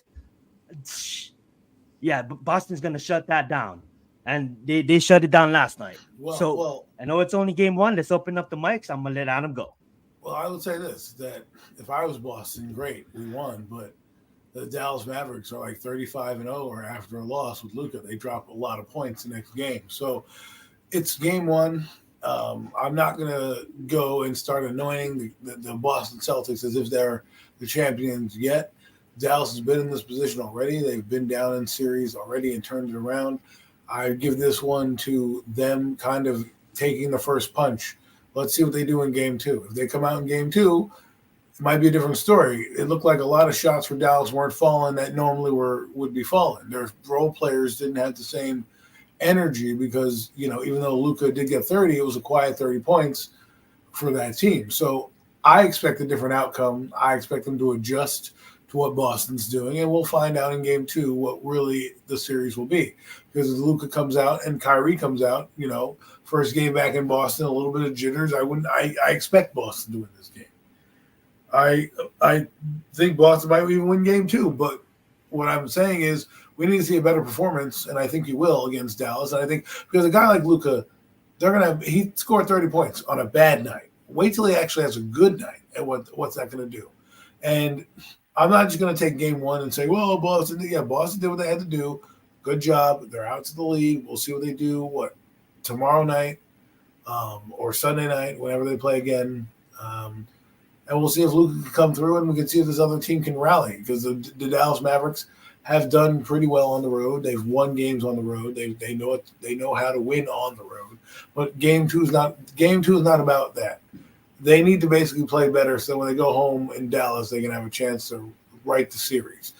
S2: yeah, Boston's going to shut that down. And they shut it down last night. Well, I know it's only game 1. Let's open up the mics. I'm going to let Adam go.
S3: Well, I would say this, that if I was Boston, great, we won. But the Dallas Mavericks are like 35-0 or after a loss with Luka. They drop a lot of points the next game. So it's game 1. I'm not going to go and start anointing the Boston Celtics as if they're the champions yet. Dallas has been in this position already. They've been down in series already and turned it around. I give this one to them kind of taking the first punch. Let's see what they do in game 2. If they come out in game 2, it might be a different story. It looked like a lot of shots for Dallas weren't falling that normally would be falling. Their role players didn't have the same energy because, even though Luka did get 30, it was a quiet 30 points for that team. So I expect a different outcome. I expect them to adjust to what Boston's doing, and we'll find out in Game 2 what really the series will be. Because if Luka comes out and Kyrie comes out, first game back in Boston, a little bit of jitters. I expect Boston to win this game. I think Boston might even win Game 2, but what I'm saying is we need to see a better performance, and I think he will against Dallas. And I think because a guy like Luka, he scored 30 points on a bad night. Wait till he actually has a good night, and what's that going to do? And I'm not just going to take Game 1 and say, well, Boston did what they had to do. Good job. They're out to the league. We'll see what they do. Tomorrow night or Sunday night, whenever they play again. And we'll see if Luka can come through, and we can see if this other team can rally, because the Dallas Mavericks have done pretty well on the road. They've won games on the road. They know how to win on the road. But Game 2 is not about that. They need to basically play better so when they go home in Dallas, they can have a chance to right the series.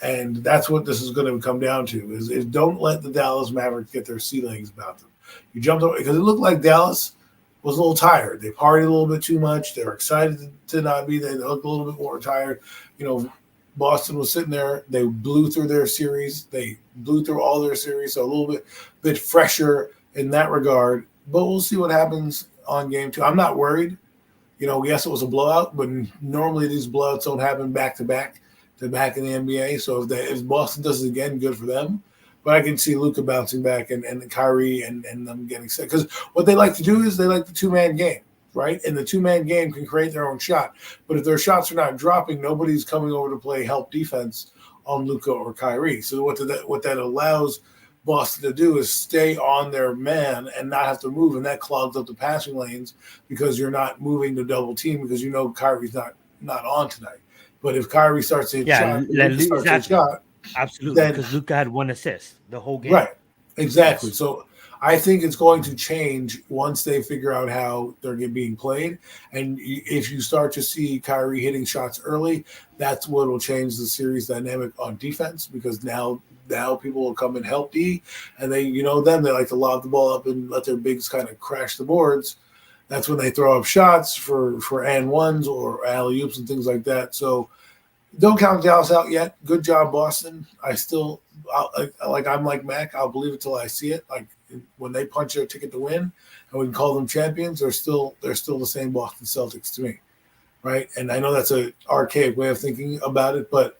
S3: And that's what this is going to come down to, is don't let the Dallas Mavericks get their sea legs about them. You jumped over, because it looked like Dallas was a little tired. They partied a little bit too much. They were excited to not be there. They looked a little bit more tired. Boston was sitting there. They blew through their series. They blew through all their series, so a little bit fresher in that regard. But we'll see what happens on Game 2. I'm not worried. Yes, it was a blowout, but normally these blowouts don't happen back-to-back in the NBA. So if Boston does it again, good for them. But I can see Luka bouncing back and Kyrie and them getting sick. Because what they like to do is they like the two-man game, right? And the two-man game can create their own shot. But if their shots are not dropping, nobody's coming over to play help defense on Luka or Kyrie. So what that allows Boston to do is stay on their man and not have to move, and that clogs up the passing lanes because you're not moving to double team because Kyrie's not on tonight. But if Kyrie starts to hit shot,
S2: absolutely, because Luka had 1 assist the whole game.
S3: Right, exactly. Yes. So I think it's going to change once they figure out how they're being played. And if you start to see Kyrie hitting shots early, that's what will change the series dynamic on defense, because now people will come and help D, and they like to lob the ball up and let their bigs kind of crash the boards. That's when they throw up shots for and ones or alley-oops and things like that. So don't count Dallas out yet. Good job, Boston. I'm like Mac. I'll believe it till I see it. Like when they punch their ticket to win, and we can call them champions, they're still the same Boston Celtics to me, right? And I know that's an archaic way of thinking about it, but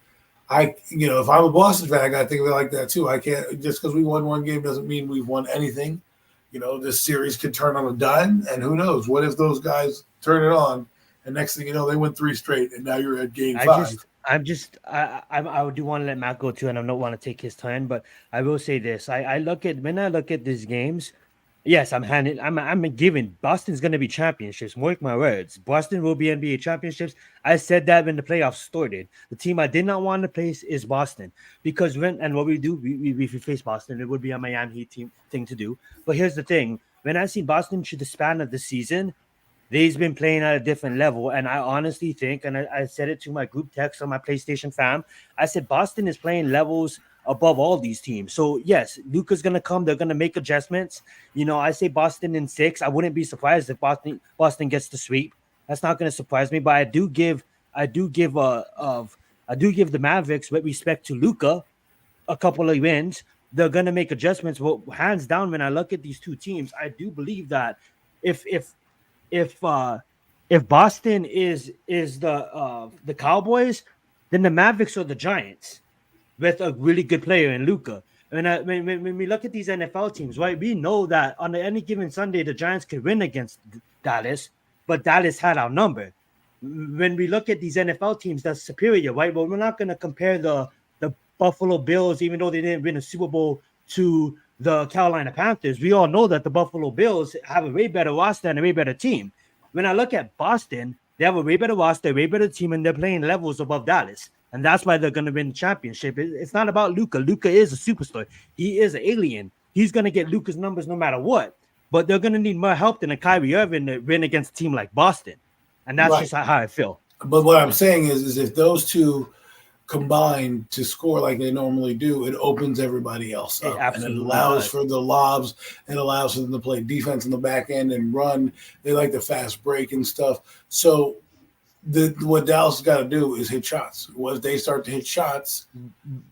S3: if I'm a Boston fan, I got to think of it like that too. I can't, just because we won one game doesn't mean we've won anything. This series could turn on a dime, and who knows? What if those guys turn it on, and next thing you know, they win 3 straight, and now you're at Game 5.
S2: I do want to let Matt go too, and I don't want to take his time, but I will say this: when I look at these games, yes, I'm giving Boston's going to be championships. Mark my words, Boston will be NBA championships. I said that when the playoffs started. The team I did not want to place is Boston, because what we do, we face Boston, it would be a Miami Heat thing to do. But here's the thing: when I see Boston through the span of the season, they've been playing at a different level, and I honestly think, and I said it to my group text on my PlayStation fam, I said Boston is playing levels above all these teams. So yes, Luka's gonna come. They're gonna make adjustments. I say Boston in 6. I wouldn't be surprised if Boston gets the sweep. That's not gonna surprise me. But I do give the Mavericks, with respect to Luka, a couple of wins. They're gonna make adjustments. Well, hands down, when I look at these two teams, I do believe that if Boston is the Cowboys, then the Mavericks are the Giants with a really good player in Luka. And when we look at these NFL teams, right, we know that on any given Sunday, the Giants could win against Dallas, but Dallas had our number. When we look at these NFL teams, that's superior, right? But we're not going to compare the Buffalo Bills, even though they didn't win a Super Bowl, to the Carolina Panthers. We all know that the Buffalo Bills have a way better roster and a way better team. When I look at Boston, they have a way better roster, a way better team, and they're playing levels above Dallas. And that's why they're going to win the championship. It's not about Luka. Luka is a superstar. He is an alien. He's going to get Luka's numbers no matter what. But they're going to need more help than a Kyrie Irving to win against a team like Boston. And that's just how I feel.
S3: But what I'm saying is if those two combine to score like they normally do, it opens everybody else up. And it allows for the lobs, and allows for them to play defense in the back end and run. They like the fast break and stuff. So what Dallas got to do is hit shots. Once they start to hit shots,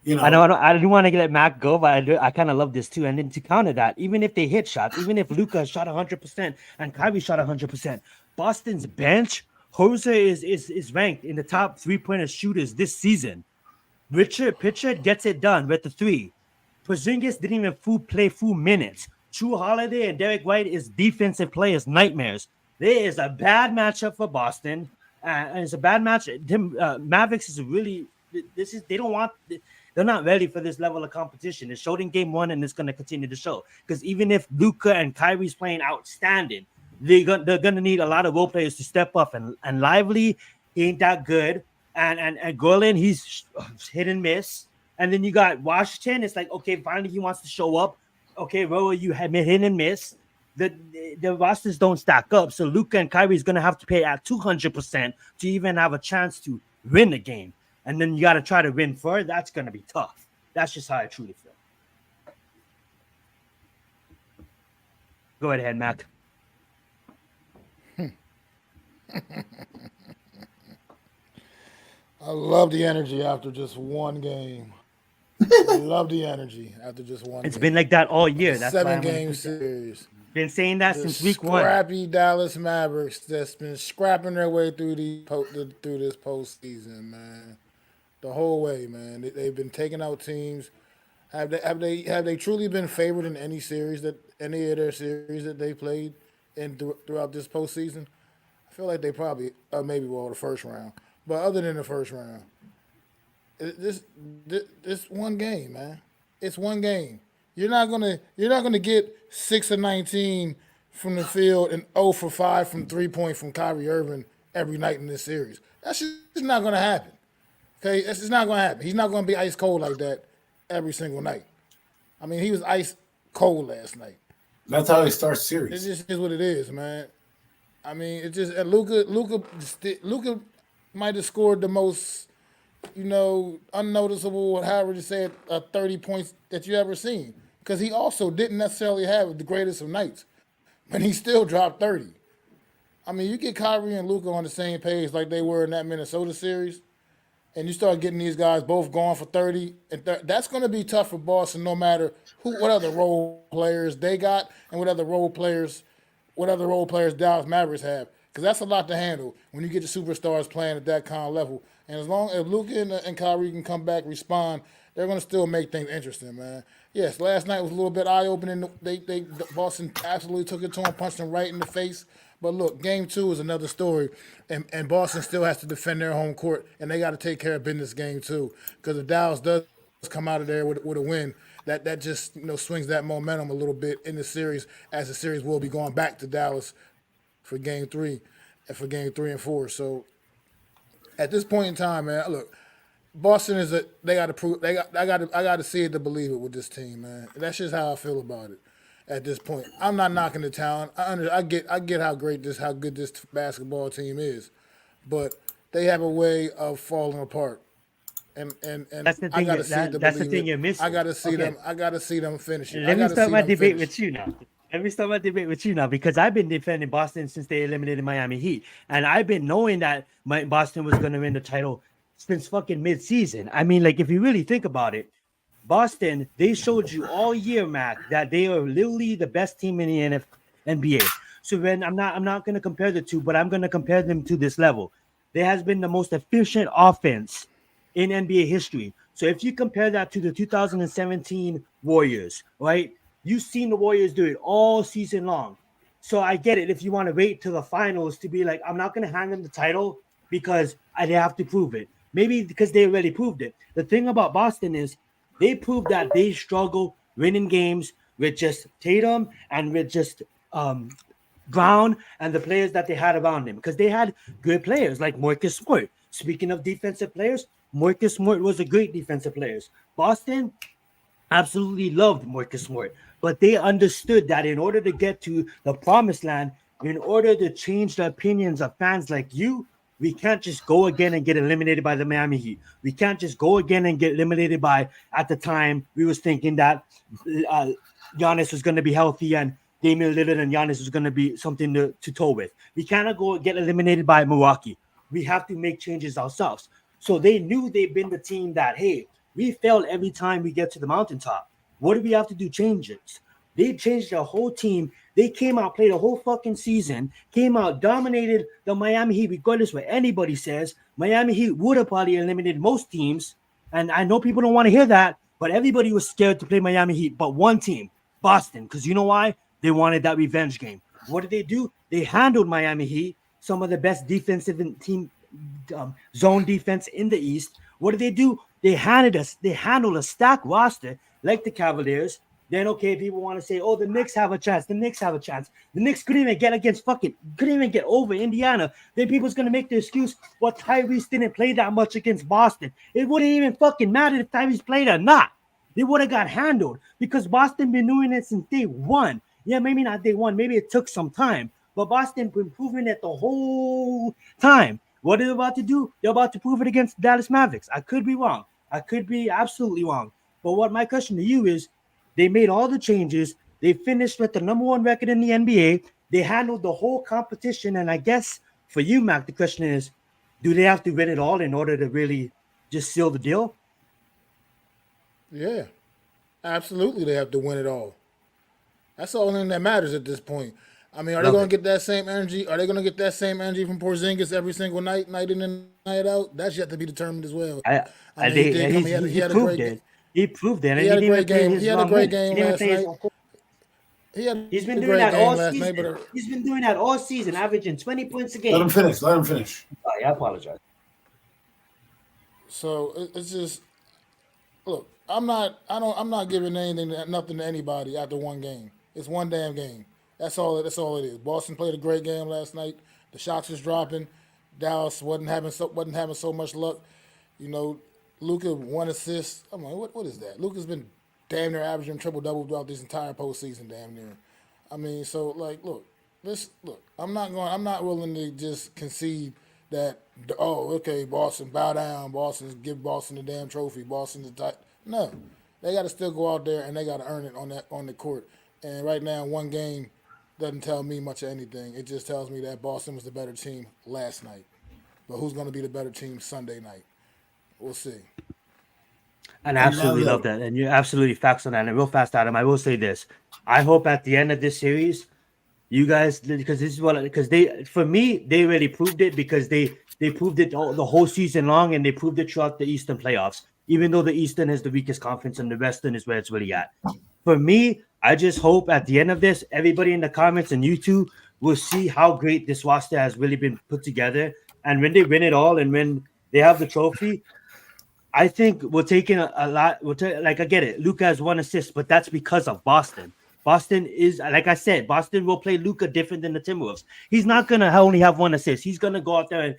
S2: I don't want to let Mac go, but I kind of love this too. And then to counter that, even if they hit shots, even if Luka shot 100% and Kyrie shot 100%, Boston's bench, Jose is ranked in the top 3-pointer shooters this season. Richard Pitcher gets it done with the 3. Porzingis didn't even play full minutes. True Holiday and Derek White is defensive players' nightmares. There is a bad matchup for Boston, and it's a bad match. Mavericks is really they're not ready for this level of competition. It showed in game 1, and it's going to continue to show. Because even if Luka and Kyrie's playing outstanding, they're going to need a lot of role players to step up. And Lively, he ain't that good. And Gorlin, he's hit and miss. And then you got Washington. It's like, okay, finally he wants to show up. Okay, Roa, you have hit and miss. The rosters don't stack up. So Luka and Kyrie is going to have to pay at 200% to even have a chance to win the game. And then you got to try to win further. That's going to be tough. That's just how I truly feel. Go ahead, Mac.
S1: I love the energy after just one game. I love the energy after just one
S2: It's
S1: game.
S2: been like that all year. That's
S1: 7-game series.
S2: Been saying that since week 1.
S1: Scrappy Dallas Mavericks that's been scrapping their way through this postseason, man. The whole way, man. They've been taking out teams. Have they truly been favored in any series any of their series that they played throughout this postseason? I feel like they probably the first round. But other than the first round, this one game, man. It's one game. You're not gonna get 6 of 19 from the field and 0 for 5 from 3-point from Kyrie Irving every night in this series. That's just not gonna happen. Okay, it's just not gonna happen. He's not gonna be ice cold like that every single night. I mean, he was ice cold last night.
S3: That's how they start series.
S1: It just is what it is, man. I mean, it's just Luka might have scored the most, unnoticeable, however to say it, 30 points that you ever seen. Because he also didn't necessarily have the greatest of nights, but he still dropped 30. I mean, you get Kyrie and Luka on the same page like they were in that Minnesota series, and you start getting these guys both going for 30, and that's going to be tough for Boston no matter what other role players they got and what other role players Dallas Mavericks have. Because that's a lot to handle when you get the superstars playing at that kind of level. And as long as Luka and Kyrie can come back, respond, they're going to still make things interesting, man. Yes, last night was a little bit eye-opening. Boston absolutely took it to him, punched him right in the face. But look, game 2 is another story, and Boston still has to defend their home court, and they got to take care of business game 2. Because if Dallas does come out of there with a win, that just swings that momentum a little bit in the series, as the series will be going back to Dallas for game 3 and for game 3 and 4. So at this point in time, man, look, Boston they got to prove. I got to see it to believe it with this team, man. That's just how I feel about it at this point. I'm not knocking the talent. I get how good this basketball team is, but they have a way of falling apart. And
S2: that's the thing. That's the thing you're missing.
S1: I got to see them. I got to see them finish it.
S2: Let me start my debate with you now. Because I've been defending Boston since they eliminated Miami Heat, and I've been knowing that Boston was going to win the title since fucking mid-season. I mean, like, if you really think about it, Boston, they showed you all year, Mac, that they are literally the best team in the NBA. So when I'm not going to compare the two, but I'm going to compare them to this level. There has been the most efficient offense in NBA history. So if you compare that to the 2017 Warriors, right? You've seen the Warriors do it all season long. So I get it if you want to wait to the finals to be like, I'm not going to hand them the title because they have to prove it. Maybe because they already proved it. The thing about Boston is they proved that they struggle winning games with just Tatum and with just Brown and the players that they had around them. Because they had good players like Marcus Smart. Speaking of defensive players, Marcus Smart was a great defensive player. Boston absolutely loved Marcus Smart. But they understood that in order to get to the promised land, in order to change the opinions of fans like you, we can't just go again and get eliminated by the Miami Heat. We can't just go again and get eliminated by, at the time, we was thinking that Giannis was going to be healthy and Damian Lillard and Giannis was going to be something to tow with. We cannot go get eliminated by Milwaukee. we have to make changes ourselves. So they knew they've been the team that, hey, we failed every time we get to the mountaintop. What do we have to do? Changes. They changed their whole team. They came out, played a whole fucking season, came out, dominated the Miami Heat, regardless what anybody says. Miami Heat would have probably eliminated most teams. And I know people don't want to hear that, but everybody was scared to play Miami Heat, but one team, Boston. Because you know why? They wanted that revenge game. What did they do? They handled Miami Heat, some of the best defensive team zone defense in the East. What did they do? They handled a stacked roster like the Cavaliers. Then okay, people want to say, oh, the Knicks have a chance. The Knicks have a chance. The Knicks couldn't even get over Indiana. Then people's gonna make the excuse, well, Tyrese didn't play that much against Boston. It wouldn't even fucking matter if Tyrese played or not. They would have got handled because Boston been doing it since day one. Yeah, maybe not day one. Maybe it took some time, but Boston been proving it the whole time. What are they about to do? They're about to prove it against Dallas Mavericks. I could be wrong. I could be absolutely wrong. But what my question to you is, they made all the changes. They finished with the number one record in the NBA. They handled the whole competition. And I guess for you, Mac, the question is, do they have to win it all in order to really just seal the deal?
S1: Yeah, absolutely. They have to win it all. That's the only thing that matters at this point. I mean, are they going to get that same energy? Are they going to get that same energy from Porzingis every single night in and night out? That's yet to be determined as well.
S2: He proved it. He proved it.
S1: He had a great game. He had a great game last night.
S2: He's been doing that all season. He's been doing that all season, averaging 20 points a game.
S3: Let him finish.
S2: Sorry, I apologize.
S1: So it's just, look, I'm not giving nothing to anybody after one game. It's one damn game. That's all it is. Boston played a great game last night. The shots was dropping. Dallas wasn't having so much luck. You know, Luka 1 assist. I'm like, what is that? Luka's been damn near averaging triple-double throughout this entire postseason, damn near. I mean, so like, look. I'm not willing to just concede that. Oh, okay, Boston, bow down. Give Boston the damn trophy. Boston's the no, they got to still go out there and they got to earn it on the court. And right now, one game doesn't tell me much of anything. It just tells me that Boston was the better team last night. But who's going to be the better team Sunday night? We'll see.
S2: And I absolutely love that. And you're absolutely facts on that. And real fast, Adam, I will say this. I hope at the end of this series, you guys, for me, they really proved it because they proved it the whole season long and they proved it throughout the Eastern playoffs, even though the Eastern is the weakest conference and the Western is where it's really at. For me, I just hope at the end of this, everybody in the comments and YouTube will see how great this roster has really been put together. And when they win it all and when they have the trophy, I think we're taking a lot. I get it. Luka has 1 assist, but that's because of Boston. Boston is, like I said, Boston will play Luka different than the Timberwolves. He's not going to only have 1 assist. He's going to go out there and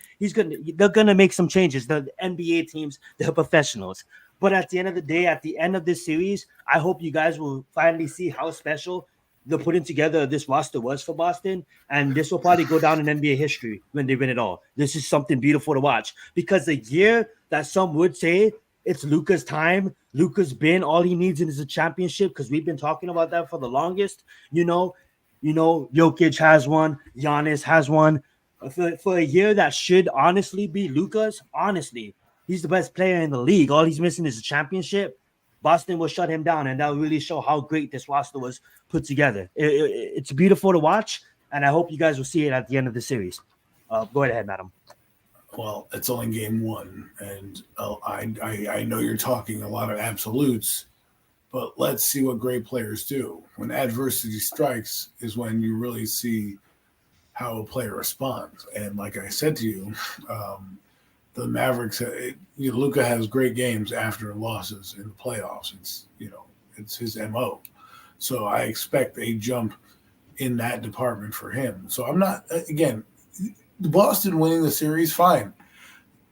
S2: they're going to make some changes. The NBA teams, they're professionals. But at the end of the day, at the end of this series, I hope you guys will finally see how special the putting together of this roster was for Boston. And this will probably go down in NBA history when they win it all. This is something beautiful to watch because the year that some would say it's Luka's time, Luka's been, all he needs is a championship because we've been talking about that for the longest. You know, Jokic has one, Giannis has one. For a year that should honestly be Luka's, honestly, he's the best player in the league. All he's missing is a championship. Boston will shut him down, and that will really show how great this roster was put together. It's beautiful to watch, and I hope you guys will see it at the end of the series. Go ahead, madam.
S3: Well, it's only game 1, and I know you're talking a lot of absolutes, but let's see what great players do. When adversity strikes is when you really see how a player responds. And like I said to you, the Mavericks, Luka has great games after losses in the playoffs. It's his MO. So I expect a jump in that department for him. So I'm not, again, Boston winning the series, fine.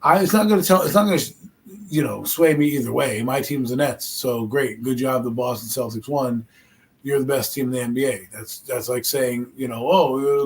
S3: It's not going to sway me either way. My team's the Nets. So great. Good job. The Boston Celtics won. You're the best team in the NBA. That's like saying, you're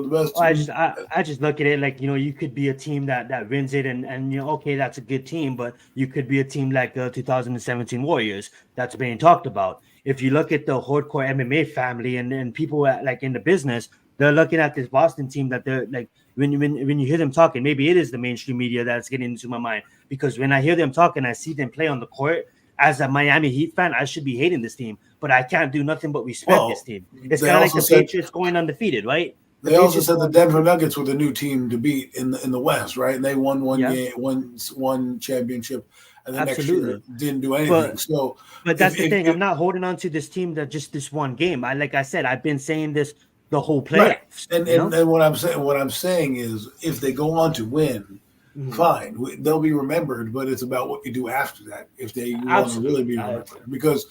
S3: the best team.
S2: I just look at it like, you could be a team that wins it and okay, that's a good team, but you could be a team like the 2017 Warriors that's being talked about. If you look at the hardcore MMA family and people like in the business, they're looking at this Boston team that they're like when you hear them talking, maybe it is the mainstream media that's getting into my mind because when I hear them talking, I see them play on the court. As a Miami Heat fan, I should be hating this team, but I can't do nothing but respect this
S3: Well,
S2: team. It's
S3: they
S2: kind of like
S3: also
S2: the
S3: said
S2: Patriots going undefeated, right? The
S3: they also
S2: Patriots
S3: said
S2: go
S3: the Denver
S2: undefeated.
S3: Nuggets were the new team to beat in the West, right? And they won one
S2: Yeah,
S3: game, one championship, and the next year
S2: absolutely.
S3: didn't do anything.
S2: But
S3: So
S2: But
S3: if
S2: that's the
S3: if,
S2: thing.
S3: if
S2: I'm not holding on to this team that just this one game. Like I said, I've been saying this the whole
S3: right,
S2: playoffs.
S3: and,
S2: You
S3: and
S2: know.
S3: and what I'm saying is if they go on to win,
S2: Mhm.
S3: fine, they'll be remembered. But it's about what you do after that. If they want to really
S2: Absolutely,
S3: be
S2: I agree.
S3: remembered, because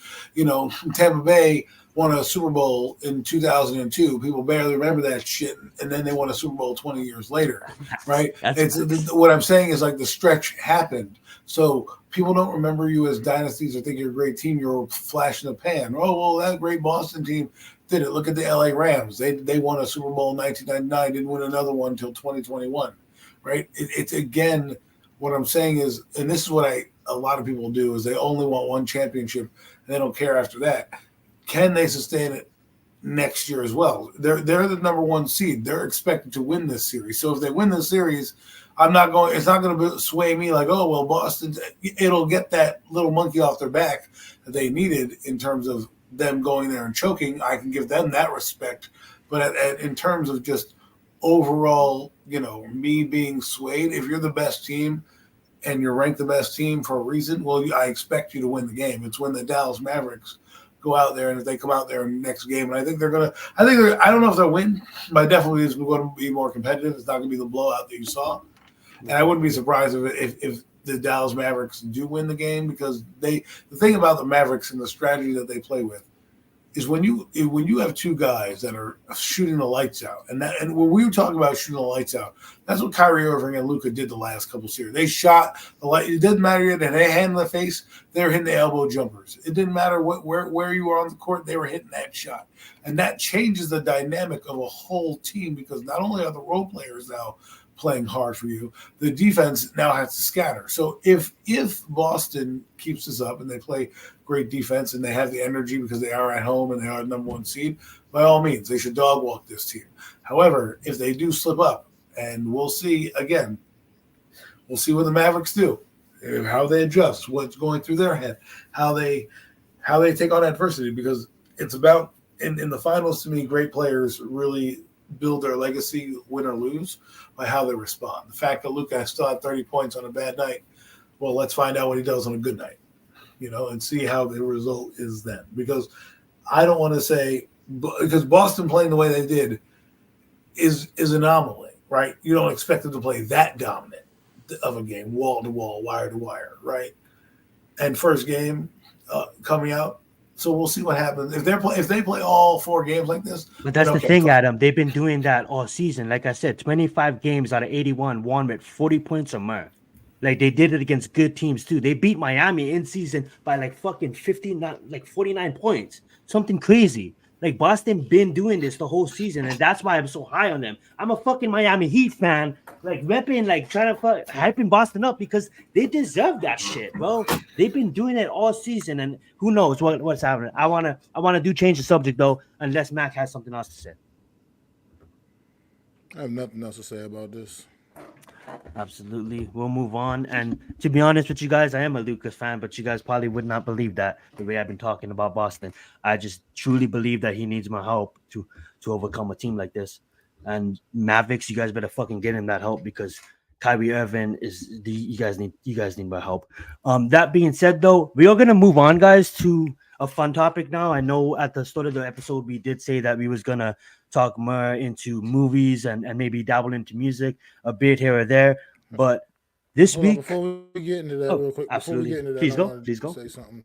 S3: Tampa Bay won a Super Bowl in 2002. People barely remember that shit, and then they won a Super Bowl 20 years later, right?
S2: That's
S3: It's
S2: facts.
S3: what I'm saying is like the stretch happened, so people don't remember you as dynasties or think you're a great team. You're a flash in the pan. Oh well, that great Boston team did it. Look at the LA Rams. They won a Super Bowl in 1999. Didn't win another one until 2021, right? It's again what I'm saying is, and this is what a lot of people do is they only want one championship and they don't care after that. Can they sustain it next year as well? They're the number one seed. They're expected to win this series. So if they win the series, I'm not going. It's not going to sway me like, oh well, Boston. It'll get that little monkey off their back that they needed in terms of them going there and choking. I can give them that respect. But in terms of just overall, me being swayed, if you're the best team and you're ranked the best team for a reason, well, I expect you to win the game. It's when the Dallas Mavericks go out there, and if they come out there in the next game, and I think they're gonna, I don't know if they'll win, but definitely it's going to be more competitive. It's not going to be the blowout that you saw, and I wouldn't be surprised if the Dallas Mavericks do win the game because the thing about the Mavericks and the strategy that they play with is when you have two guys that are shooting the lights out, and when we were talking about shooting the lights out, that's what Kyrie Irving and Luka did the last couple of series. They shot the light. It didn't matter if they had a hand in the face; they were hitting the elbow jumpers. It didn't matter where you were on the court; they were hitting that shot, and that changes the dynamic of a whole team because not only are the role players now playing hard for you, the defense now has to scatter. So if Boston keeps this up and they play great defense and they have the energy because they are at home and they are the number one seed, by all means, they should dog walk this team. However, if they do slip up, and we'll see again, we'll see what the Mavericks do, how they adjust, what's going through their head, how they take on adversity, because it's about in the finals to me, great players really build their legacy, win or lose, by how they respond. The fact that Luka still had 30 points on a bad night, well, let's find out what he does on a good night, and see how the result is then. Because I don't want to say because Boston playing the way they did is an anomaly, right? You don't expect them to play that dominant of a game, wall to wall, wire to wire, right? And first game coming out, so we'll see what happens if they play all four games like this.
S2: But
S3: Then
S2: that's the
S3: okay,
S2: thing,
S3: fine.
S2: Adam. They've been doing that all season. Like I said, 25 games out of 81 won with 40 points or more. Like they did it against good teams too. They beat Miami in season by like fucking 59, like 49 points. Something crazy. Like Boston been doing this the whole season, and that's why I'm so high on them. I'm a fucking Miami Heat fan, like repping, like trying to hyping Boston up because they deserve that shit, bro. They've been doing it all season, and who knows what's happening. I wanna do change the subject though, unless Mac has something else to say.
S1: I have nothing else to say about this.
S2: Absolutely. We'll move on. And to be honest with you guys, I am a Lucas fan, but you guys probably would not believe that the way I've been talking about Boston. I just truly believe that he needs my help to overcome a team like this. And Mavericks, you guys better fucking get him that help because Kyrie Irving you guys need my help. That being said though, we are gonna move on, guys, to a fun topic now. I know at the start of the episode we did say that we was gonna talk more into movies and maybe dabble into music a bit here or there. But this
S1: Hold on,
S2: week,
S1: before we get into that,
S2: oh,
S1: real quick. Before we get
S2: absolutely.
S1: into that,
S2: Please
S1: I
S2: go.
S1: wanted
S2: Please
S1: to
S2: go.
S1: say something.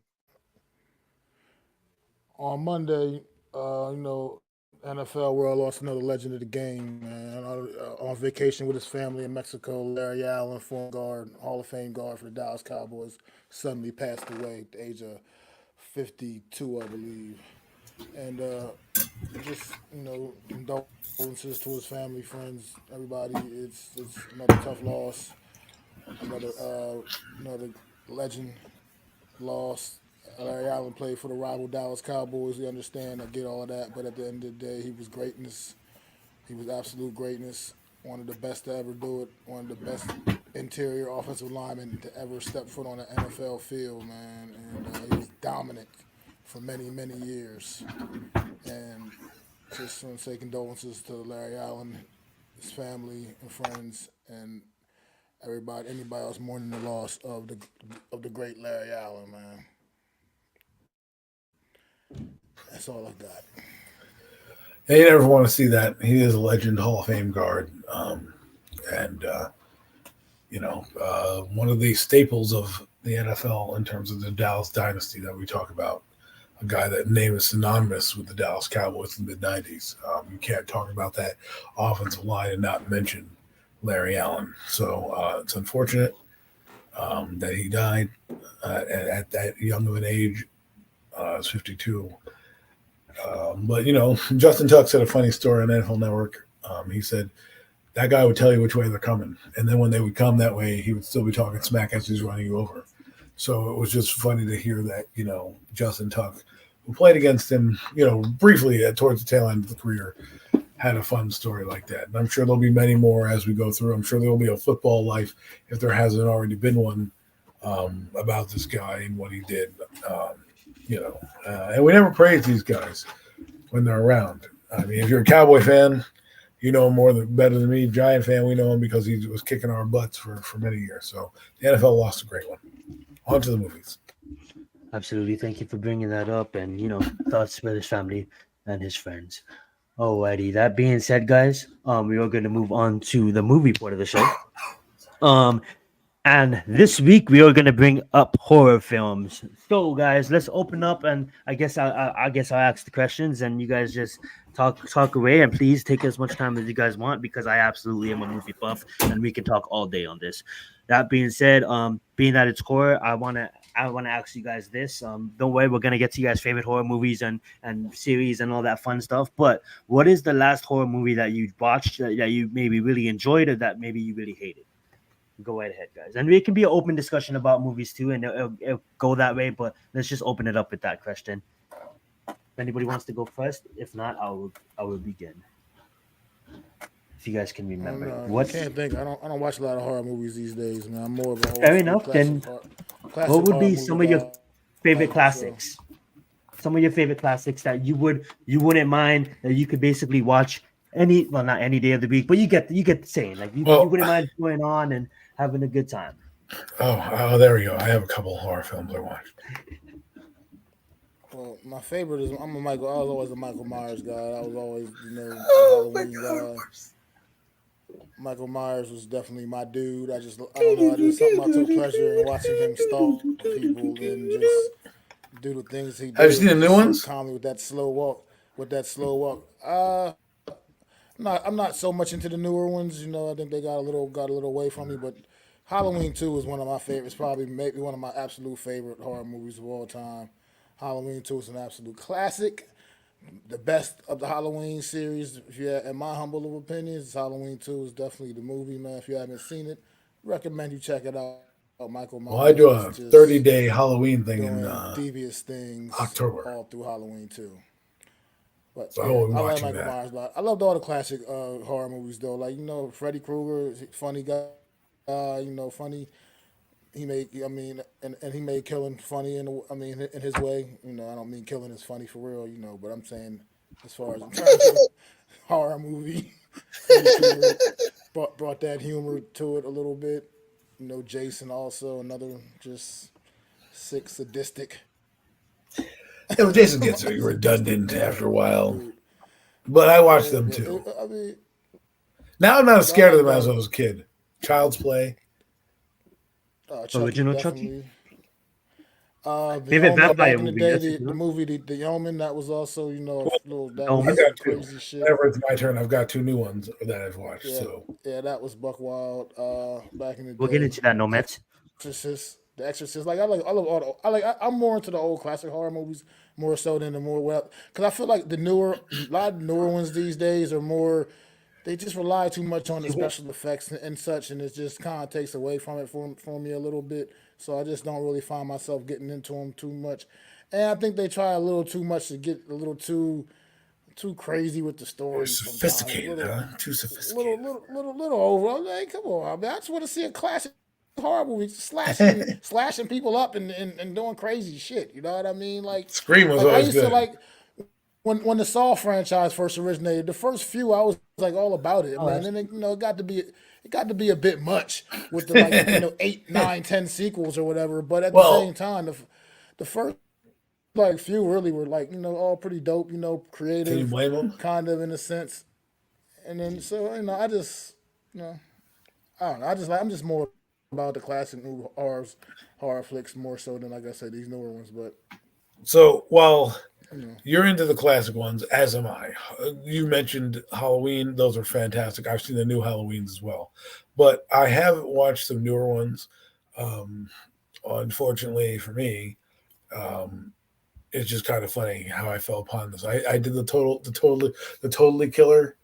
S1: On Monday, NFL world lost another legend of the game, man. On vacation with his family in Mexico, Larry Allen, former guard, Hall of Fame guard for the Dallas Cowboys, suddenly passed away at the age of 52, I believe. And just condolences to his family, friends, everybody. It's another tough loss, another legend lost. Larry Allen played for the rival Dallas Cowboys. We understand, I get all that, but at the end of the day, he was greatness. He was absolute greatness. One of the best to ever do it. One of the best interior offensive linemen to ever step foot on an NFL field, man. And he was dominant for many, many years. And just want to say condolences to Larry Allen, his family and friends, and anybody else mourning the loss of the great Larry Allen, man. That's all I got.
S3: Yeah, you never want to see that. He is a legend, Hall of Fame guard, and one of the staples of the NFL in terms of the Dallas dynasty that we talk about. A guy that name is synonymous with the Dallas Cowboys in the mid-'90s. You can't talk about that offensive line and not mention Larry Allen. So it's unfortunate that he died at that young of an age. It's 52. But Justin Tuck said a funny story on NFL Network. He said that guy would tell you which way they're coming, and then when they would come that way, he would still be talking smack as he's running you over. So it was just funny to hear that Justin Tuck, who played against him briefly towards the tail end of the career, had a fun story like that. And I'm sure there'll be many more as we go through. I'm sure there'll be a football life, if there hasn't already been one, about this guy and what he did. And we never praise these guys when they're around. I mean, if you're a Cowboy fan, you know him better than me. Giant fan, we know him because he was kicking our butts for many years. So the NFL lost a great one. On to the movies.
S2: Absolutely. Thank you for bringing that up, and thoughts with his family and his friends. Alrighty. That being said, guys, we are going to move on to the movie part of the show. And this week we are going to bring up horror films. So, guys, let's open up, and I guess I'll ask the questions, and you guys just talk away. And please take as much time as you guys want, because I absolutely am a movie buff, and we can talk all day on this. That being said, being that it's horror, I wanna ask you guys this. Don't worry, we're gonna get to you guys' favorite horror movies and series and all that fun stuff. But what is the last horror movie that you watched that you maybe really enjoyed, or that maybe you really hated? Go right ahead, guys. And it can be an open discussion about movies too, and it'll go that way. But let's just open it up with that question. If anybody wants to go first, if not, I will begin. If you guys can remember,
S1: I can't think. I don't watch a lot of horror movies these days, man. I'm more of a
S2: fair enough. Then what would be some of your favorite classics? Some of your favorite classics that you wouldn't mind that you could basically watch not any day of the week, but you get the saying. Like you wouldn't mind going on and having a good time.
S3: Oh, there we go. I have a couple of horror films I watched.
S1: Well, my favorite is I was always a Michael Myers guy. I was always Halloween guy. Michael Myers was definitely my dude. I don't know. I just something I took pleasure in watching him stalk people and just do the things he did.
S3: Have you seen the new ones?
S1: Calmly with that slow walk. I'm not so much into the newer ones. I think they got a little away from me. But Halloween 2 is one of my favorites. Probably maybe one of my absolute favorite horror movies of all time. Halloween 2 is an absolute classic. The best of the Halloween series, in my humble opinions, Halloween 2 is definitely the movie, man. If you haven't seen it, recommend you check it out. Michael Myers.
S3: Well, I do a 30-day Halloween thing in
S1: devious things
S3: October.
S1: All through Halloween 2. But
S3: so
S1: I love Michael Myers. I loved all the classic horror movies, though. Like, Freddy Krueger, funny guy, funny. He made killing funny in his way. I don't mean killing is funny for real, but I'm saying as far as in terms of horror movie, brought that humor to it a little bit. Jason also another just sick, sadistic.
S3: Yeah, well, Jason gets redundant after a while, but I watch them too. Now I'm not as scared of them as I was a kid. Child's Play.
S2: Original Chucky.
S1: Favorite vampire movie? The movie The Omen. That was also crazy shit.
S3: Whenever it's my turn, I've got two new ones that I've watched.
S1: Yeah, that was buck wild. Back in the day.
S2: We'll get into that.
S1: The Exorcist. Like I love all I'm more into the old classic horror movies more so than the more because I feel like a lot of newer ones these days are more. They just rely too much on the special effects and such, and it just kind of takes away from it for me a little bit. So I just don't really find myself getting into them too much. And I think they try a little too much to get a little too too crazy with the stories sometimes.
S3: Sophisticated, huh? Too sophisticated.
S1: Little over. I'm like, come on, man. I just want to see a classic horror movie slashing people up and doing crazy shit. You know what I mean?
S3: Scream was
S1: Like I
S3: always
S1: used to
S3: good.
S1: like when the Saw franchise first originated. The first few I was like all about it, man. And then it got to be a bit much with the 8, 9, 10 sequels or whatever. But at the
S3: Well,
S1: same time, the first few really were all pretty dope.
S3: can you
S1: Creative,
S3: blame them?
S1: kind of in a sense. And then so I just I don't know. I'm just more about the classic new horror flicks more so than like I said these newer ones. But
S3: So while
S1: you know,
S3: you're into the classic ones, as am I. You mentioned Halloween; those are fantastic. I've seen the new Halloweens as well, but I haven't watched some newer ones. Um, Unfortunately for me, um, it's just kind of funny how I fell upon this. I did the totally killer,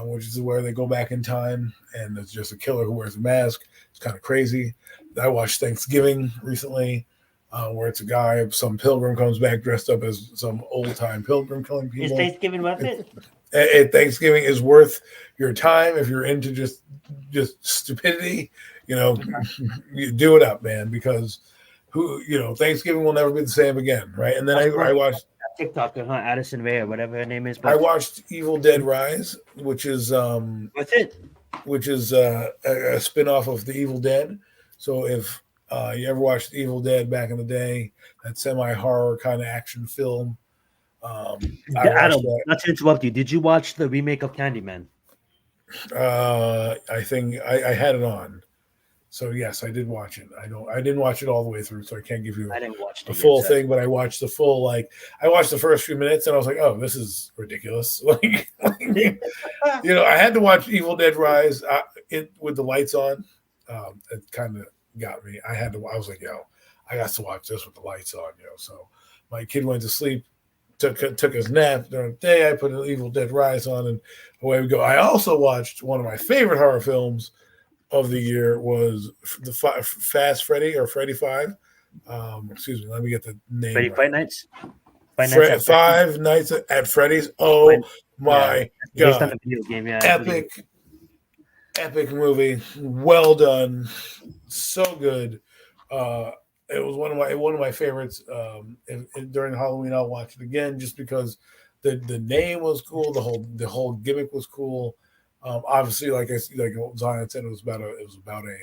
S3: which is where they go back in time and it's just a killer who wears a mask. It's kind of crazy. I watched Thanksgiving recently, where it's a guy, some pilgrim comes back dressed up as some old time pilgrim killing
S2: Is
S3: people.
S2: Thanksgiving worth it?
S3: Thanksgiving is worth your time if you're into just stupidity. You do it up, man, because Thanksgiving will never be the same again, right? And then I watched
S2: TikToker, huh? Addison Ray or whatever her name is.
S3: I
S2: But
S3: watched Evil Dead Rise, which is
S2: what's it?
S3: a spin-off of the Evil Dead. So if you ever watched Evil Dead back in the day, that semi-horror kind of action film, I watched
S2: Adam, not to interrupt you. Did you watch the remake of Candyman?
S3: that. I think I had it on. So yes, I did watch it. I didn't watch it all the way through, so I can't give you
S2: I didn't watch
S3: the
S2: it
S3: full
S2: yet, so-
S3: thing, but I watched the full I watched the first few minutes and I was like, oh, this is ridiculous. I had to watch Evil Dead Rise it with the lights on. It kind of got me. I was like, I got to watch this with the lights on, So my kid went to sleep, took his nap during the day. I put an Evil Dead Rise on, and away we go. I also watched one of my favorite horror films of the year was the Fast Freddy or Freddy 5. Excuse me, let me get the name
S2: Freddy
S3: right.
S2: Five Nights? Five Nights at Freddy's?
S3: Five Nights at Freddy's. Oh my
S2: Based on
S3: God.
S2: the video game, yeah. I believe.
S3: Epic movie. Well done. So good. It was one of my favorites. During Halloween, I'll watch it again just because the name was cool. The whole gimmick was cool. Obviously, like Zion said, it was about a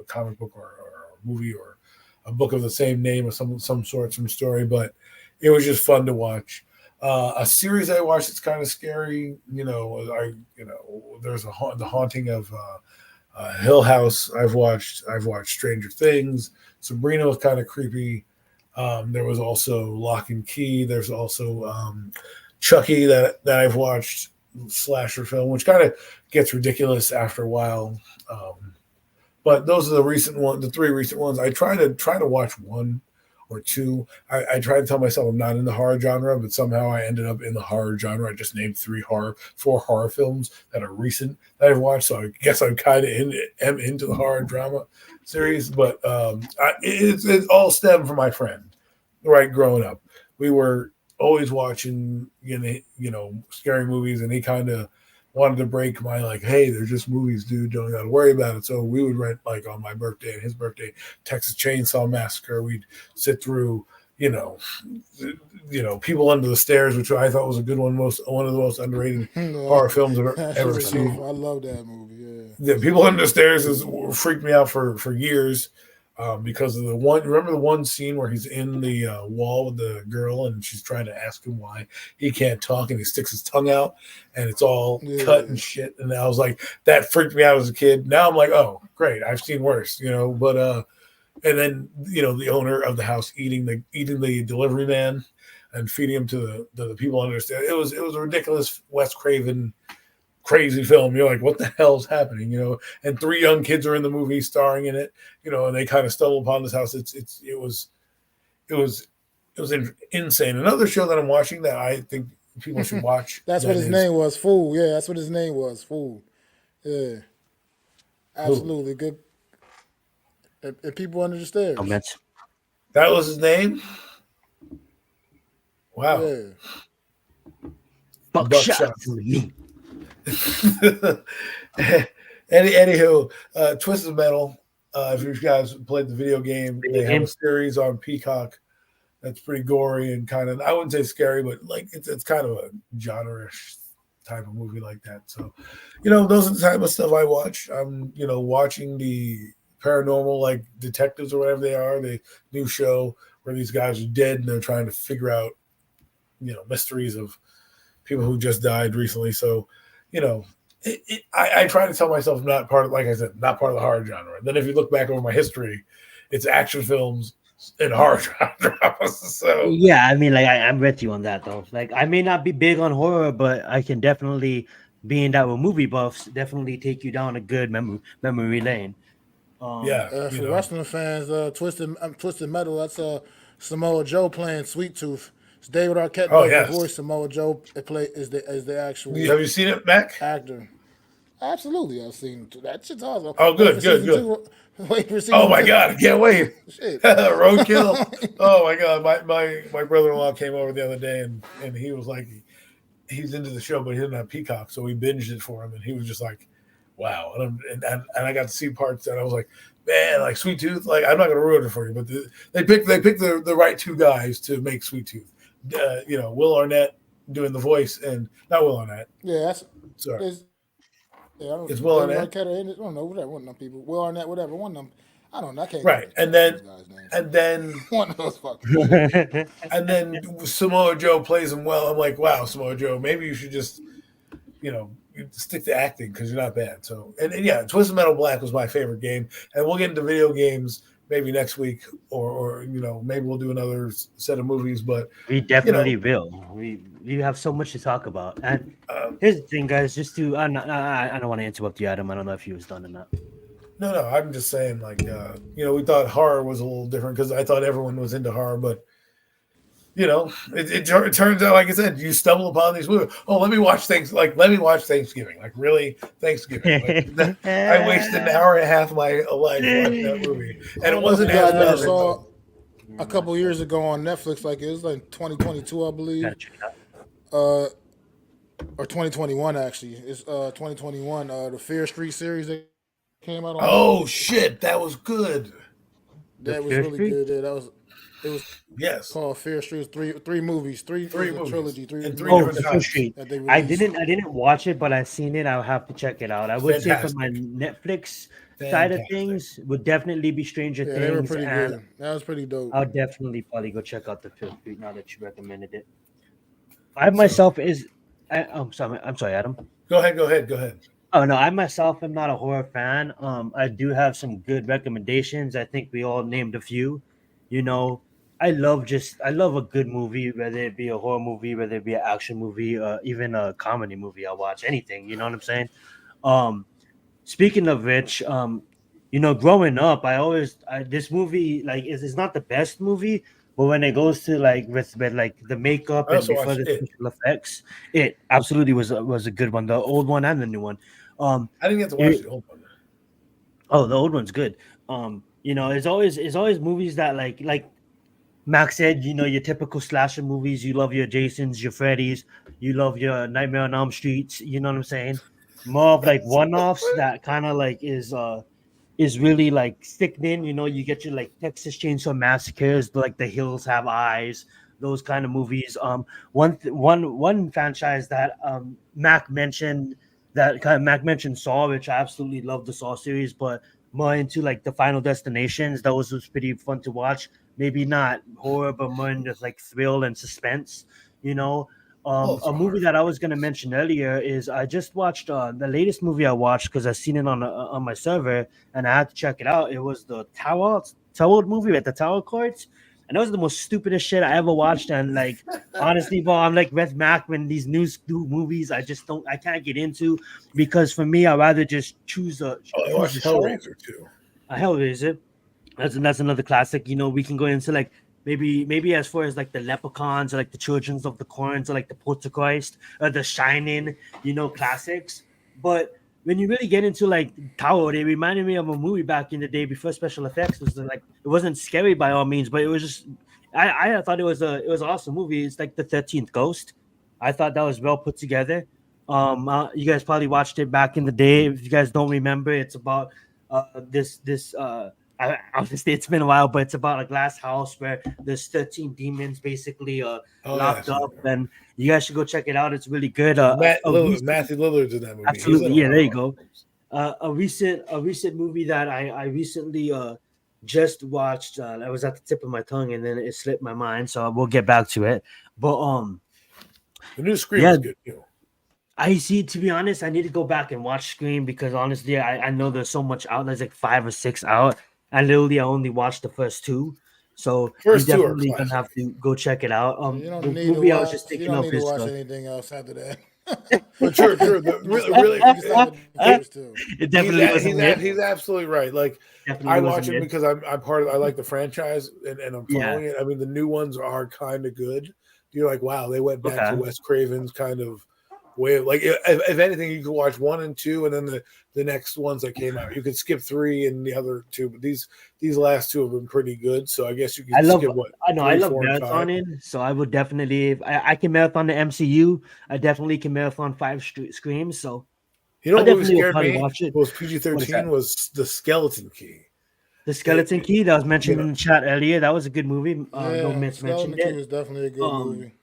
S3: comic book or a movie or a book of the same name or some story. But it was just fun to watch. A series I watched that's kind of scary. There's the haunting of Hill House. I've watched Stranger Things. Sabrina was kind of creepy. There was also Lock and Key. There's also Chucky that I've watched, slasher film, which kind of gets ridiculous after a while. But those are the three recent ones. I try to watch one or two. I try to tell myself I'm not in the horror genre, but somehow I ended up in the horror genre. I just named four horror films that are recent that I've watched. So I guess I'm kind of into the horror drama series. But it's all stemmed from my friend, right? Growing up, we were always watching, scary movies, and he kind of wanted to break my hey, they're just movies, dude. Don't got to worry about it. So we would rent on my birthday and his birthday, Texas Chainsaw Massacre. We'd sit through, People Under the Stairs, which I thought was a good one, one of the most underrated horror films I've ever seen.
S1: I love that movie.
S3: Yeah, People Under the Stairs freaked me out for years. Because of remember the one scene where he's in the wall with the girl and she's trying to ask him why he can't talk and he sticks his tongue out and it's all cut and shit. And I was like, that freaked me out as a kid. Now I'm like, oh, great, I've seen worse, But and then the owner of the house eating the delivery man and feeding him to the people under the stairs. It was a ridiculous Wes Craven crazy film. You're like, what the hell's happening? And three young kids are in the movie starring in it, and they kind of stumble upon this house. It was insane. Another show that I'm watching that I think people should watch.
S1: That's what his name was, Fool. Yeah, that's what his name was, Fool. Yeah. Absolutely. Who? Good. If people under the stairs.
S3: That was his name? Wow.
S1: Yeah.
S2: Buckshot to me.
S3: Anywho, Twisted Metal. If you guys played the video game, they have a series on Peacock that's pretty gory and kind of, I wouldn't say scary, but like it's kind of a genre-ish type of movie like that. So, those are the type of stuff I watch. I'm, watching the paranormal, like detectives or whatever they are, the new show where these guys are dead and they're trying to figure out, mysteries of people who just died recently. So, I try to tell myself I'm not part of, like I said, not part of the horror genre. Then if you look back over my history, it's action films and horror dramas. So
S2: yeah, I mean, like I'm with you on that though. Like I may not be big on horror, but I can definitely, being that we're movie buffs, definitely take you down a good memory lane.
S1: For wrestling fans, Twisted Metal. That's Samoa Joe playing Sweet Tooth. It's David Arquette does the voice. Samoa Joe is the actual.
S3: Have you seen it, Mac?
S1: Actor. Absolutely, I've seen it. That shit's awesome.
S3: Oh, good.
S1: Wait for season
S3: oh my
S1: 2.
S3: God, I can't wait. Roadkill. Oh my God, my brother-in-law came over the other day and he was like, he's into the show, but he didn't have Peacock, so we binged it for him, and he was just like, wow. And I got to see parts that I was like, man, like Sweet Tooth. Like I'm not gonna ruin it for you, but they picked the right two guys to make Sweet Tooth. Will Arnett doing the voice, and not Will Arnett.
S1: Yeah, that's
S3: sorry.
S1: It's
S3: Will Arnett.
S1: I don't know, whatever, one of them people. Will Arnett, whatever, one of them. I don't know. I can't.
S3: Right, and then
S1: one of those fuckers.
S3: And then Samoa Joe plays him well. I'm like, wow, Samoa Joe, maybe you should just, stick to acting because you're not bad. So, and yeah, Twisted Metal Black was my favorite game, and we'll get into video games maybe next week, or maybe we'll do another set of movies. But
S2: we definitely will. We have so much to talk about. And here's the thing, guys. Just to I don't want to interrupt you, Adam. I don't know if you was done or not.
S3: No. I'm just saying, like, we thought horror was a little different because I thought everyone was into horror, but it turns out, like I said, you stumble upon these movies. Oh, let me watch Thanksgiving. Like, really, Thanksgiving? Like, I wasted an hour and a half of my life watching that movie, and it wasn't as bad. I saw
S1: a couple years ago on Netflix. Like it was like 2022, I believe, or 2021 actually. It's 2021. The Fear Street series that came out.
S3: Oh shit, that was good.
S1: That was really good. It was called Fear Street. Three movies, three movies. Trilogy, three
S2: Fear Street. I didn't watch it, but I've seen it. I'll have to check it out. I would say for my Netflix side of things would definitely be Stranger Things.
S1: They were pretty good. That was pretty dope.
S2: I'll definitely probably go check out the Fear Street now that you recommended it. I'm sorry, Adam.
S3: Go ahead.
S2: Oh no, I myself am not a horror fan. I do have some good recommendations. I think we all named a few. I love a good movie, whether it be a horror movie, whether it be an action movie, even a comedy movie. I'll watch anything. You know what I'm saying? Speaking of which, growing up, this movie is not the best movie, but when it goes to with like the makeup and before the special effects, it absolutely was a good one. The old one and the new one.
S3: I didn't get to watch the old one.
S2: Oh, the old one's good. It's always movies that like Max said, your typical slasher movies. You love your Jasons, your Freddys, you love your Nightmare on Elm Streets. You know what I'm saying? More of like one-offs that kind of like is really like sickening. You get your like Texas Chainsaw Massacres, like The Hills Have Eyes, those kind of movies. One franchise that Mac mentioned Saw, which I absolutely love the Saw series, but more into like the Final Destinations. That was pretty fun to watch. Maybe not horror, but more into like thrill and suspense. A movie that I was going to mention earlier is I just watched the latest movie I watched because I seen it on my server and I had to check it out. It was the Tower movie at the Tower Courts. And that was the most stupidest shit I ever watched. And like, honestly, bro, I'm like Red Mac when these new movies I can't get into because for me, I'd rather just choose a
S3: Hellraiser too.
S2: A Hellraiser. That's another classic. We can go into like maybe as far as like the Leprechauns or like the Children of the Corns or like the Poltergeist or the Shining, classics. But when you really get into like Tower, they reminded me of a movie back in the day before special effects. It was like it wasn't scary by all means, but it was just I thought it was an awesome movie. It's like the 13th Ghost. I thought that was well put together. You guys probably watched it back in the day. If you guys don't remember, it's about this. Obviously, it's been a while, but it's about a glass house where there's 13 demons basically locked up, and you guys should go check it out. It's really good.
S3: Matthew Lillard's in that movie.
S2: Absolutely, yeah. There you go. A recent movie that I recently just watched. I was at the tip of my tongue, and then it slipped my mind. So we'll get back to it. But
S3: the new Scream is good too.
S2: I see. To be honest, I need to go back and watch Scream because honestly, I know there's so much out. There's like 5 or 6 out. I only watched the first 2. So you definitely gonna have to go check it out.
S1: You don't need to watch anything else after that.
S3: But true. Really,
S2: it definitely
S3: he's absolutely right. Like I watch it because I'm part of. I like the franchise and I'm following it. I mean, the new ones are kind of good. You're like, wow, they went back to Wes Craven's kind of way. Like, if anything, you could watch 1 and 2, and then the next ones that came out. You could skip 3 and the other 2, but these last 2 have been pretty good. So I guess you can. I love
S2: marathoning. So I would definitely, if I can marathon the MCU, I definitely can marathon 5 Screams. So
S3: you know what scared me? Was PG-13 was The Skeleton Key.
S2: The Skeleton Key that was mentioned in the chat earlier. That was a good movie.
S1: Skeleton Key was definitely a good movie.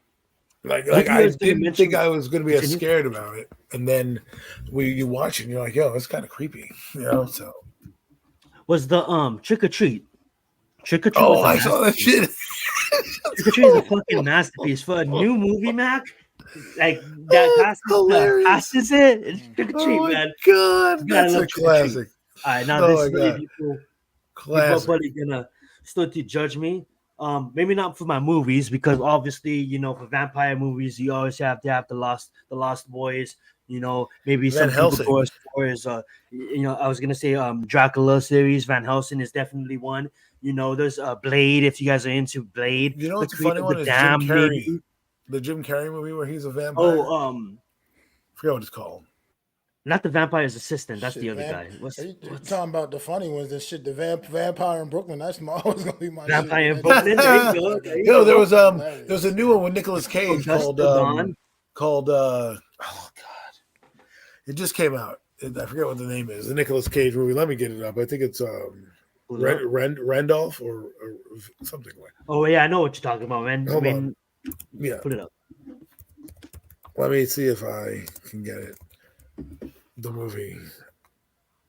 S3: Like I didn't think I was going to be as scared about it, and then you watch it, and you're like, "Yo, it's kind of creepy," you know. So
S2: was the Trick or Treat? Trick or Treat.
S3: Oh, I saw that shit.
S2: Trick or Treat is a fucking masterpiece for a new movie, Mac. Like that passes it. It's Trick or Treat, man.
S3: God, that's a classic.
S2: All right, now this is people are probably gonna start to judge me. Maybe not for my movies because obviously, you know, for vampire movies, you always have to have the Lost Boys. You know, maybe some people go as far as you know, I was gonna say Dracula series. Van Helsing is definitely one. You know, there's Blade. If you guys are into Blade,
S3: you know what's the funny one is Jim Carrey. The Jim Carrey movie where he's a vampire.
S2: I
S3: forget what it's called.
S2: Not the vampire's assistant. That's the other guy.
S1: What's talking about the funny ones and shit? The vampire in Brooklyn. That's always gonna be my
S2: vampire in Brooklyn. There you go.
S3: Yo, there was a new one with Nicolas Cage called oh god, it just came out. I forget what the name is. The Nicolas Cage movie. Let me get it up. I think it's Randolph or something like.
S2: Oh yeah, I know what you're talking about, man.
S3: Hold on. Yeah,
S2: put it up.
S3: Let me see if I can get it. The movie,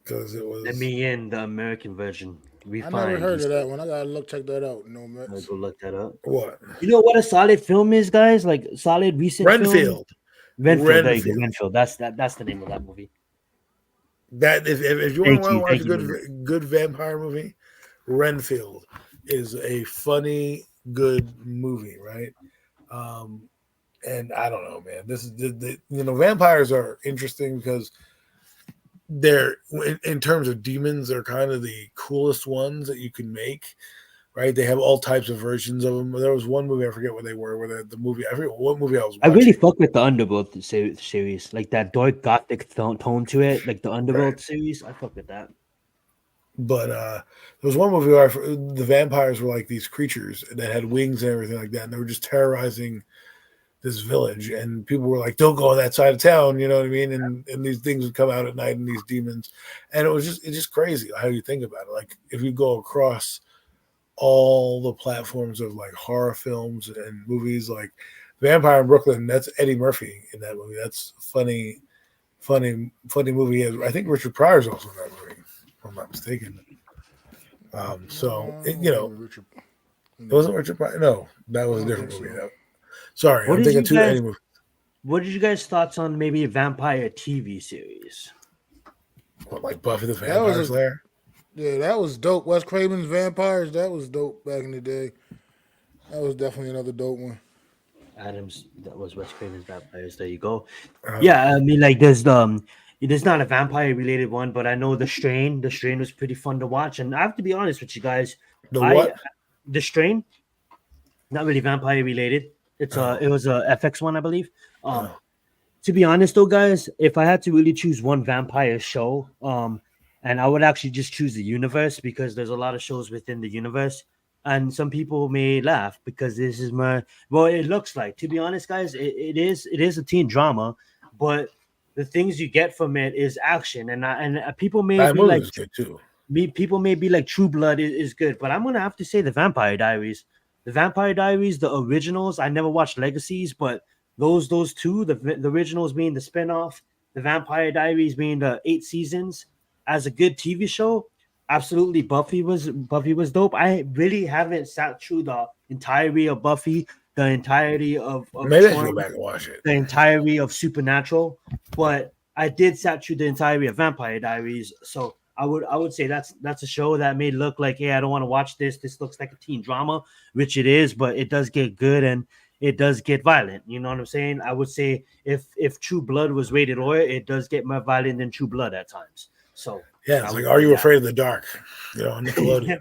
S3: because it was.
S2: Let me in the American version.
S1: I never heard of that one. I gotta check that out. No man.
S2: Let's go look that up.
S3: What?
S2: You know what a solid film is, guys? Like solid recent
S3: Renfield.
S2: Film? Renfield. That's the name of that movie.
S3: That if you want to watch a good vampire movie, Renfield is a funny, good movie, right? And I don't know, man. This is vampires are interesting because they're in terms of demons, they're kind of the coolest ones that you can make, right? They have all types of versions of them. There was one movie, I forget what they were, where the movie, I forget what movie I was watching.
S2: I really fuck with the Underworld series, like that dark gothic tone to it, like the Underworld series. I fuck with that.
S3: But there was one movie where the vampires were like these creatures that had wings and everything like that, and they were just terrorizing this village, and people were like, "Don't go on that side of town," you know what I mean? And these things would come out at night, and these demons, and it's just crazy how you think about it. Like if you go across all the platforms of like horror films and movies, like Vampire in Brooklyn, that's Eddie Murphy in that movie. That's funny movie. I think Richard Pryor's also in that movie, if I'm not mistaken. It wasn't Richard Pryor. No, that was a different movie. Sorry, I'm thinking too many movies.
S2: What did you guys' thoughts on maybe a vampire TV series?
S3: What, like Buffy the Vampire Slayer?
S1: Yeah, that was dope. Wes Craven's Vampires, that was dope back in the day. That was definitely another dope one.
S2: Adams, that was Wes Craven's Vampires. There you go. Yeah, I mean, like there's not a vampire related one, but I know The Strain. The Strain was pretty fun to watch, and I have to be honest with you guys. The Strain, not really vampire related. It was a FX one, I believe. To be honest, though, guys, if I had to really choose one vampire show, and I would actually just choose the universe because there's a lot of shows within the universe. and some people may laugh because this is my it looks like, to be honest, guys, it is a teen drama, but the things you get from it is action, and people may
S3: That
S2: be
S3: movie
S2: like
S3: was good too.
S2: people may be like True Blood is good, but I'm gonna have to say the Vampire Diaries. The Vampire Diaries, the originals. I never watched Legacies, but those two, the originals being the spinoff, the Vampire Diaries being the 8 seasons, as a good TV show. Absolutely, Buffy was dope. I really haven't sat through the entirety of Buffy, the entirety of
S3: Maybe I should go
S2: Charm,
S3: back and watch it.
S2: the entirety of Supernatural, but I did sat through the entirety of Vampire Diaries. So I would say that's a show that may look like, hey, I don't want to watch this. This looks like a teen drama, which it is, but it does get good and it does get violent. You know what I'm saying? I would say if True Blood was rated R, it does get more violent than True Blood at times. So
S3: Yeah,
S2: I
S3: it's
S2: would
S3: like, Are
S2: say
S3: You
S2: that.
S3: Afraid of the Dark? On Nickelodeon.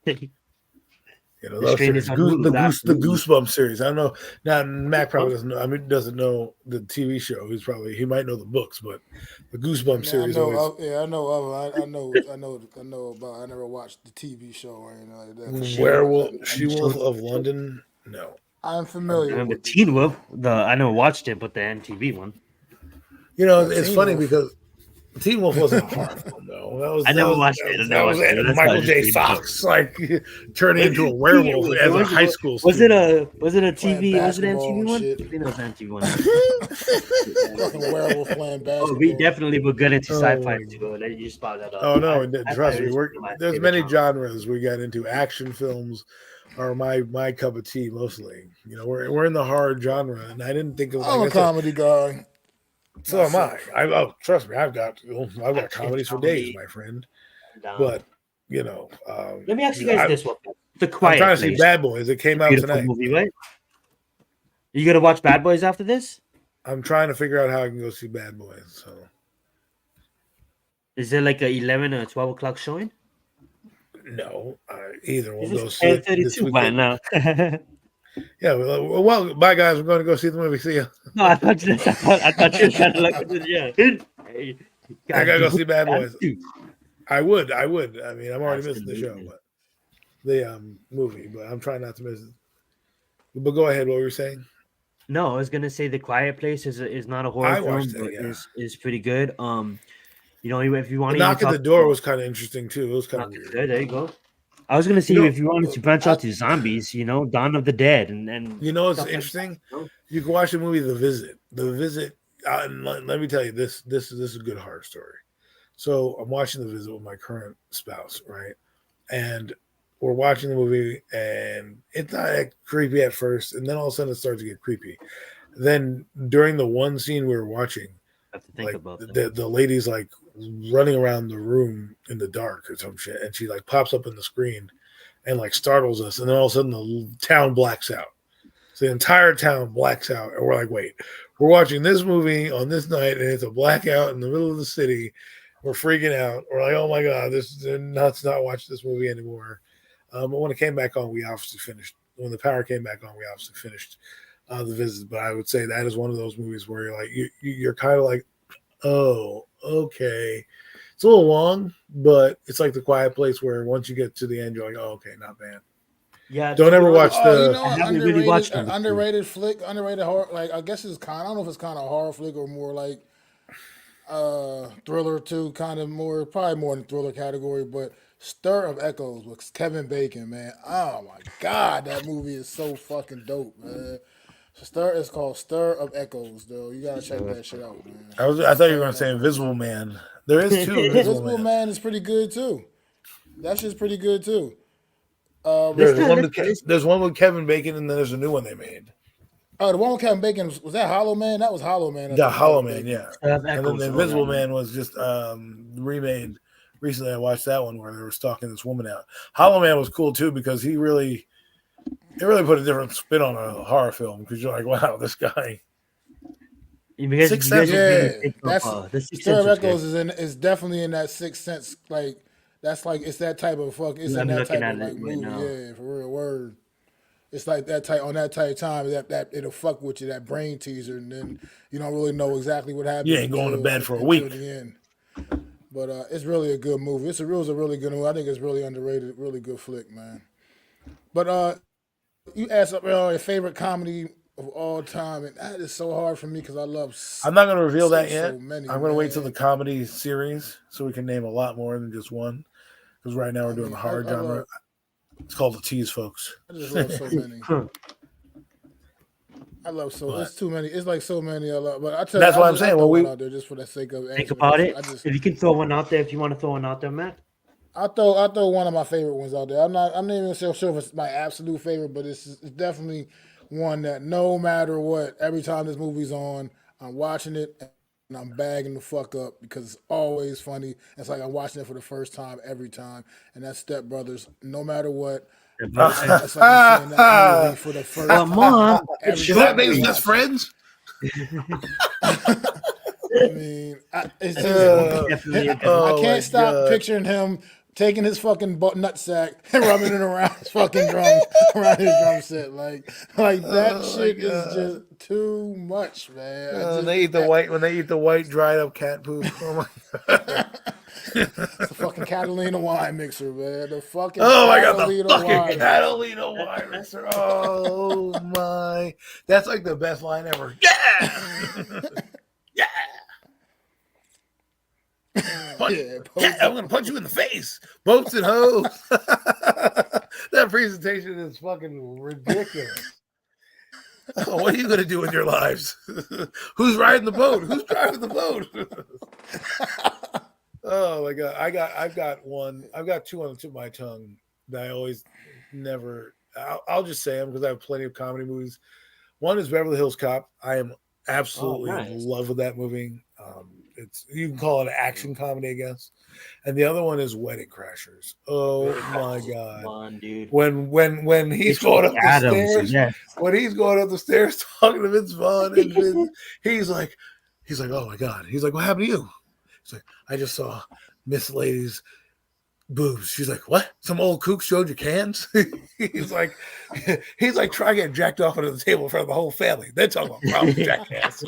S2: The
S3: Those
S2: Strangers
S3: series,
S2: on Hulu,
S3: the
S2: absolutely.
S3: Goosebumps series. I don't know. Now Mac probably doesn't know. I mean, doesn't know the TV show. He might know the books, but the Goosebumps
S1: Yeah, I
S3: series
S1: know.
S3: always.
S1: I know of it. I know about. I never watched the TV show or anything like that for sure.
S3: She Wolf of London. No,
S1: I'm familiar
S2: And the
S1: with the
S2: Teen Wolf, I never watched it, but the MTV one.
S3: it's
S1: Teen
S3: funny
S1: Wolf.
S3: because Teen Wolf wasn't a horror film though.
S2: I never watched it. I never watched it. That's why I
S3: Michael
S2: just
S3: J.
S2: bring it up.
S3: Fox like turning into a werewolf as a high school
S2: Was
S3: student.
S2: it a
S1: Playing
S2: TV? Was it an
S1: basketball
S2: MTV
S1: and
S2: one?
S1: shit.
S2: I think it was an MTV one.
S1: Fucking werewolf playing
S2: Oh, we
S1: basketball.
S2: definitely were good into sci-fi
S3: Oh,
S2: too. Let you just brought that up.
S3: Oh no,
S2: Sci-fi
S3: trust me.
S2: is one of my
S3: There's
S2: favorite
S3: many
S2: genres.
S3: genres we got into. Action films are my cup of tea mostly. We're in the horror genre, and I didn't think of
S1: I'm
S3: like
S1: a
S3: I said.
S1: comedy guy.
S3: So am I.
S1: myself.
S3: Trust me. I've got
S2: Action,
S3: comedies for days,
S2: comedy,
S3: my friend.
S2: and,
S3: But
S2: let me ask you guys this one: The
S3: I'm
S2: Quiet
S3: trying to see
S2: Place,
S3: Bad Boys. It came out
S2: beautiful
S3: tonight.
S2: movie, right? You gonna watch Bad Boys after this?
S3: I'm trying to figure out how I can go see Bad Boys. So
S2: Is there like a 11 or 12 o'clock showing?
S3: no, either we'll
S2: Is
S3: go
S2: this
S3: see it this
S2: 10:32 by
S3: weekend.
S2: now?
S3: Yeah. Well, bye guys. We're going to go see the movie. See ya.
S2: No, I thought you were trying to look at this. Yeah. Hey,
S3: I gotta go see Bad
S2: God,
S3: Boys.
S2: dude.
S3: I would. I mean, I'm already missing the show,
S2: Absolutely.
S3: but the movie. But I'm trying not to miss it. But go ahead. What were you saying?
S2: No, I was gonna say The Quiet Place is not a horror
S3: I
S2: film,
S3: watched it.
S2: but
S3: Yeah.
S2: is pretty good. If you want
S3: The
S2: to even
S3: knock at
S2: talk
S3: the door
S2: about
S3: was kind of interesting too. It was kind of
S2: Knock at the
S3: weird.
S2: Door, there you go. I was gonna say if you wanted to branch out to zombies, Dawn of the Dead and
S3: You know what's
S2: stuff like
S3: interesting?
S2: that, you know?
S3: You can watch the movie The Visit. The Visit. And let me tell you this. This is a good horror story. So I'm watching The Visit with my current spouse, right? And we're watching the movie, and it's not that creepy at first, and then all of a sudden it starts to get creepy. Then during the one scene we were watching,
S2: I have to think
S3: like
S2: about that.
S3: the lady's like running around the room in the dark or some shit, and she like pops up in the screen and like startles us, and then all of a sudden the town blacks out. So the entire town blacks out, and we're like, wait, we're watching this movie on this night, and it's a blackout in the middle of the city. We're freaking out. We're like, oh my god, let's not watch this movie anymore. But when it came back on, we obviously finished. When the power came back on, we obviously finished The Visit. But I would say that is one of those movies where you're like, you're kind of like, oh, okay. It's a little long, but it's like The Quiet Place where once you get to the end, you're like, oh, okay, not bad.
S2: Yeah,
S3: Don't ever watch
S1: Oh, you
S3: the.
S1: know
S2: I
S1: what?
S2: haven't really watched them.
S1: Underrated flick, underrated horror. Like I guess it's kind. I don't know if it's kind of horror flick or more like thriller too. Kind of more, probably more in the thriller category. But Stir of Echoes with Kevin Bacon, man. Oh my god, that movie is so fucking dope, man. It's called Stir of Echoes, though. You gotta check that shit out, man.
S3: I thought you were going to say Invisible Man. There is two Invisible
S1: Invisible
S3: Man.
S1: Man is pretty good too. That shit's pretty good too.
S3: There's one with Kevin Bacon, and then there's a new one they made.
S1: Oh, the one with Kevin Bacon was that Hollow Man? That was Hollow Man. I
S3: The
S1: think,
S3: Hollow
S1: Kevin
S3: Man,
S1: Bacon.
S3: yeah.
S2: Of
S3: And then
S2: Echoes,
S3: the
S2: all
S3: Invisible
S2: that.
S3: Man was just remade recently. I watched that one where they were stalking this woman out. Hollow Man was cool too because he really put a different spin on a horror film because you're like, wow, this guy.
S2: Because
S3: Sixth
S2: you guys
S3: Sense.
S2: are
S1: Yeah,
S2: really big
S1: that's
S2: the Sixth
S1: Stir
S2: Sense
S1: of
S2: was good.
S1: Echoes is definitely in that Sixth Sense. Like that's like it's that type of fuck. It's
S2: I'm
S1: in that
S2: looking
S1: type
S2: at
S1: of
S2: it
S1: like
S2: right
S1: movie.
S2: now.
S1: Yeah, for real word. It's like that type on that type of time that it'll fuck with you, that brain teaser, and then you don't really know exactly what happened.
S3: You ain't going to bed for a week.
S1: Until the end. But it's really a good movie. It was a really good movie. I think it's really underrated. Really good flick, man. But you asked up your favorite comedy of all time, and that is so hard for me because I love
S3: I'm not going to reveal that yet.
S1: so many.
S3: I'm going to wait till the
S1: man.
S3: comedy series so we can name a lot more than just one. Because right now we're doing the hard genre. It's called the tease, folks.
S1: I just love so many. I love so. It's too many. It's like so many. I love, but I tell
S3: That's
S1: you,
S3: what I'm saying. Well, we
S1: out there just for the sake of
S2: Think about it. If you can throw one out there, if you want to throw one out there, Matt.
S1: I throw one of my favorite ones out there. I'm not even sure if it's my absolute favorite, but it's definitely one that no matter what, every time this movie's on, I'm watching it and I'm bagging the fuck up because it's always funny. It's like I'm watching it for the first time every time, and that's Step Brothers. No matter what, it's like I'm seeing that movie for the first time.
S2: Mom,
S3: is that makes best friends?
S1: I mean, it's just, I can't stop picturing him taking his fucking nutsack and rubbing it around his fucking around his drum set. Like that shit is just too much, man.
S3: When they eat the white dried up cat poop. Oh my god.
S1: It's a fucking Catalina wine mixer, man. The fucking
S3: Catalina wine mixer. Oh my. That's like the best line ever. Yeah. Yeah. I'm gonna punch you in the face. Boats and hoes. That presentation is fucking ridiculous. Oh, what are you gonna do with your lives? Who's riding the boat? Who's driving the boat? Oh my god. I've got two on the tip of my tongue that I always never I'll just say them because I have plenty of comedy movies. One is Beverly Hills Cop. I am absolutely in love with that movie. You can call it an action comedy, I guess. And the other one is Wedding Crashers. Oh my god!
S2: Come on, dude.
S3: When he's going up the stairs, when he's going up the stairs talking to Vince Vaughn, and he's like, oh my god. He's like, what happened to you? He's like, I just saw Miss Lady's boobs. She's like, what? Some old kook showed you cans? he's like trying to get jacked off under the table in front of the whole family. They're talking about problems, jackass.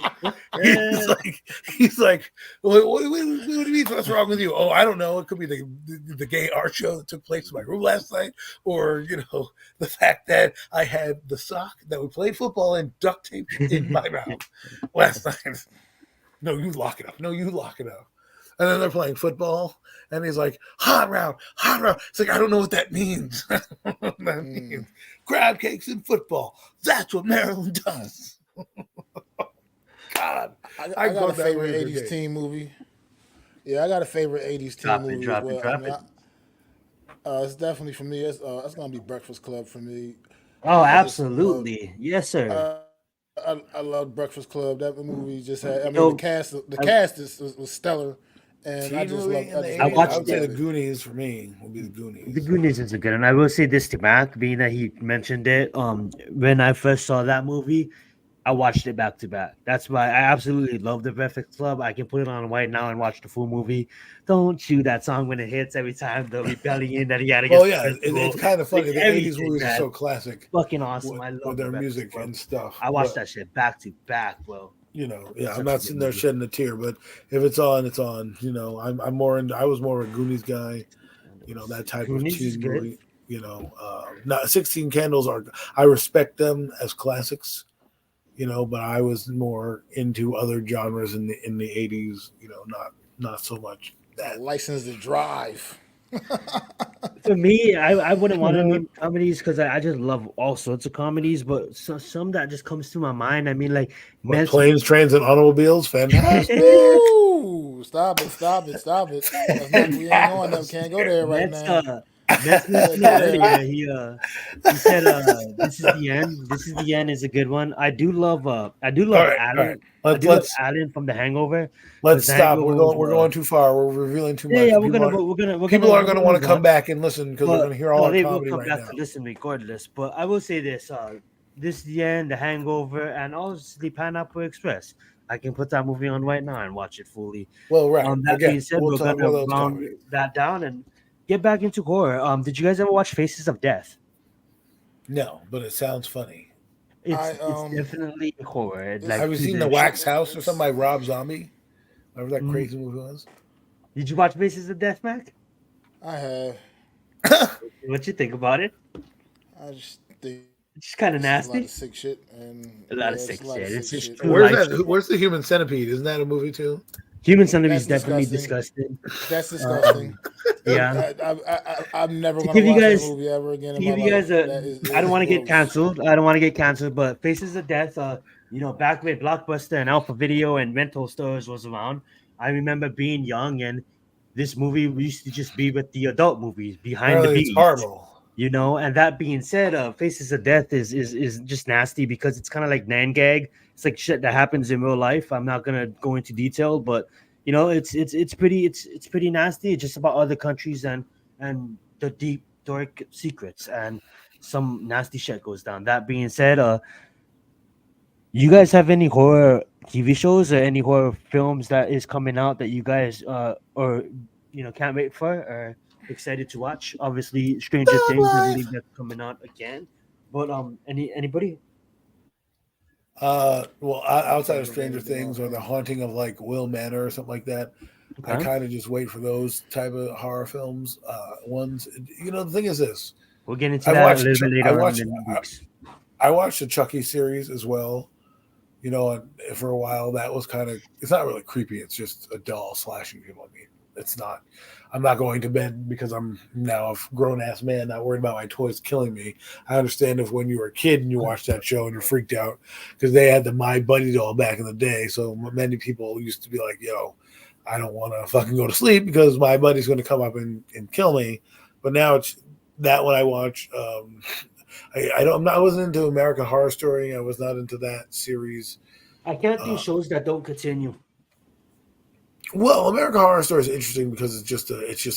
S3: he's like, what do you mean? What's wrong with you? Oh, I don't know. It could be the gay art show that took place in my room last night, or the fact that I had the sock that we played football in duct tape in my mouth last night. No, you lock it up. And then they're playing football, and he's like, hot round. It's like, I don't know what that means. That means crab cakes in football. That's what Maryland does. God.
S1: I got a favorite 80s teen movie. Yeah, I got a favorite 80s teen movie as well. It's definitely for me. It's going to be Breakfast Club for me.
S2: Oh, absolutely. Yes, sir.
S1: I love Breakfast Club. That movie just had. I mean, the cast was stellar. And I just love.
S3: I would say the Goonies for me would be the Goonies.
S2: The Goonies is a good one. I will say this to Mac, being that he mentioned it. When I first saw that movie, I watched it back to back. That's why I absolutely love the Breakfast Club. I can put it on right now and watch the full movie. Don't chew that song when it hits every time. The rebellion that he had against.
S3: Oh yeah, it's kind of funny. The 80s movies are so classic.
S2: Fucking awesome. I love
S3: with their music and stuff.
S2: I watched that shit back to back, bro.
S3: I'm not sitting there shedding a tear, but if it's on, it's on. I'm more into. I was more of a Goonies guy. That type Goonies of teen movie. Not 16 Candles are. I respect them as classics. But I was more into other genres in the 80s. Not so much that.
S1: License to Drive.
S2: For me, I wouldn't want to name comedies because I just love all sorts of comedies, but some that just comes to my mind. I mean, like
S3: Planes, Trains, and Automobiles. Fantastic.
S1: Ooh, stop it. We ain't going there. Can't go there right now.
S2: Earlier, he said, "This is the end. This is the end" is a good one. I do love Alan.
S3: Right.
S2: Love Alan from The Hangover.
S3: Let's stop. We're going too far. We're revealing too much.
S2: Yeah,
S3: people aren't going to want to come back and listen because they're going to hear all our comedy right now. They will come back
S2: to listen regardless. But I will say this: this is the end. The Hangover, and obviously Pineapple Express. I can put that movie on right now and watch it fully.
S3: Well, right.
S2: That being said, we're going to round that down and get back into horror. Did you guys ever watch Faces of Death?
S3: No, but it sounds funny.
S2: It's definitely horror.
S3: Have you seen The Wax House or something by Rob Zombie? Remember that crazy movie was?
S2: Did you watch Faces of Death, Mac?
S1: I have.
S2: What you think about it?
S1: I just think
S2: It's kind of
S1: it's a lot
S2: nasty.
S1: of sick shit, and
S2: A
S1: yeah,
S2: lot of
S1: it's
S2: sick
S1: a lot
S2: shit.
S1: of
S2: It's
S1: sick
S2: just
S1: shit.
S2: true
S3: Where's
S2: life
S3: that?
S2: shit.
S3: Where's the Human Centipede? Isn't that a movie too?
S2: Human centipede is
S1: That's
S2: definitely
S1: disgusting.
S2: disgusting.
S1: That's disgusting.
S2: Yeah.
S1: I'm never
S2: To
S1: gonna
S2: give you
S1: watch that
S2: guys
S1: movie ever again
S2: to
S1: in my
S2: give you guys
S1: life.
S2: a
S1: That is
S2: I
S1: it
S2: don't
S1: is
S2: want to get
S1: gross.
S2: canceled. I don't want to get canceled, but Faces of Death, back when Blockbuster and Alpha Video and rental stores was around, I remember being young and this movie used to just be with the adult movies behind the
S3: Apparently, it's
S2: beast.
S3: horrible.
S2: And that being said, Faces of Death is just nasty because it's kind of like nan gag. It's like shit that happens in real life. I'm not gonna go into detail, but it's pretty nasty. It's just about other countries and the deep dark secrets and some nasty shit goes down. That being said, you guys have any horror TV shows or any horror films that is coming out that you guys or can't wait for or excited to watch? Obviously, Stranger
S3: Love
S2: Things, I
S3: life.
S2: believe that's coming out again. But anybody?
S3: Well, outside of Stranger
S1: Overrated
S3: Things or The
S1: motherfucker.
S3: Haunting of like Will Manor or something like that, I
S2: Okay,
S3: kind of just wait for those type of horror films. Ones, the thing is this:
S2: we'll get into
S3: I've
S2: that a
S3: watched,
S2: little bit
S3: I
S2: later on in
S3: watched,
S2: the weeks.
S3: I watched the Chucky series as well. And for a while that was kind of it's not really creepy. It's just a doll slashing people. I mean, it's not. I'm not going to bed because I'm now a grown ass man, not worried about my toys killing me. I understand if when you were a kid and you watched that show and you're freaked out because they had the My Buddy doll back in the day. So many people used to be like, "Yo, I don't want to fucking go to sleep because my buddy's going to come up and kill me." But now it's that when I watch. I wasn't into American Horror Story. I was not into that series.
S2: I can't do
S3: Uh,
S2: shows that don't continue.
S3: well, American Horror Story is interesting because it's just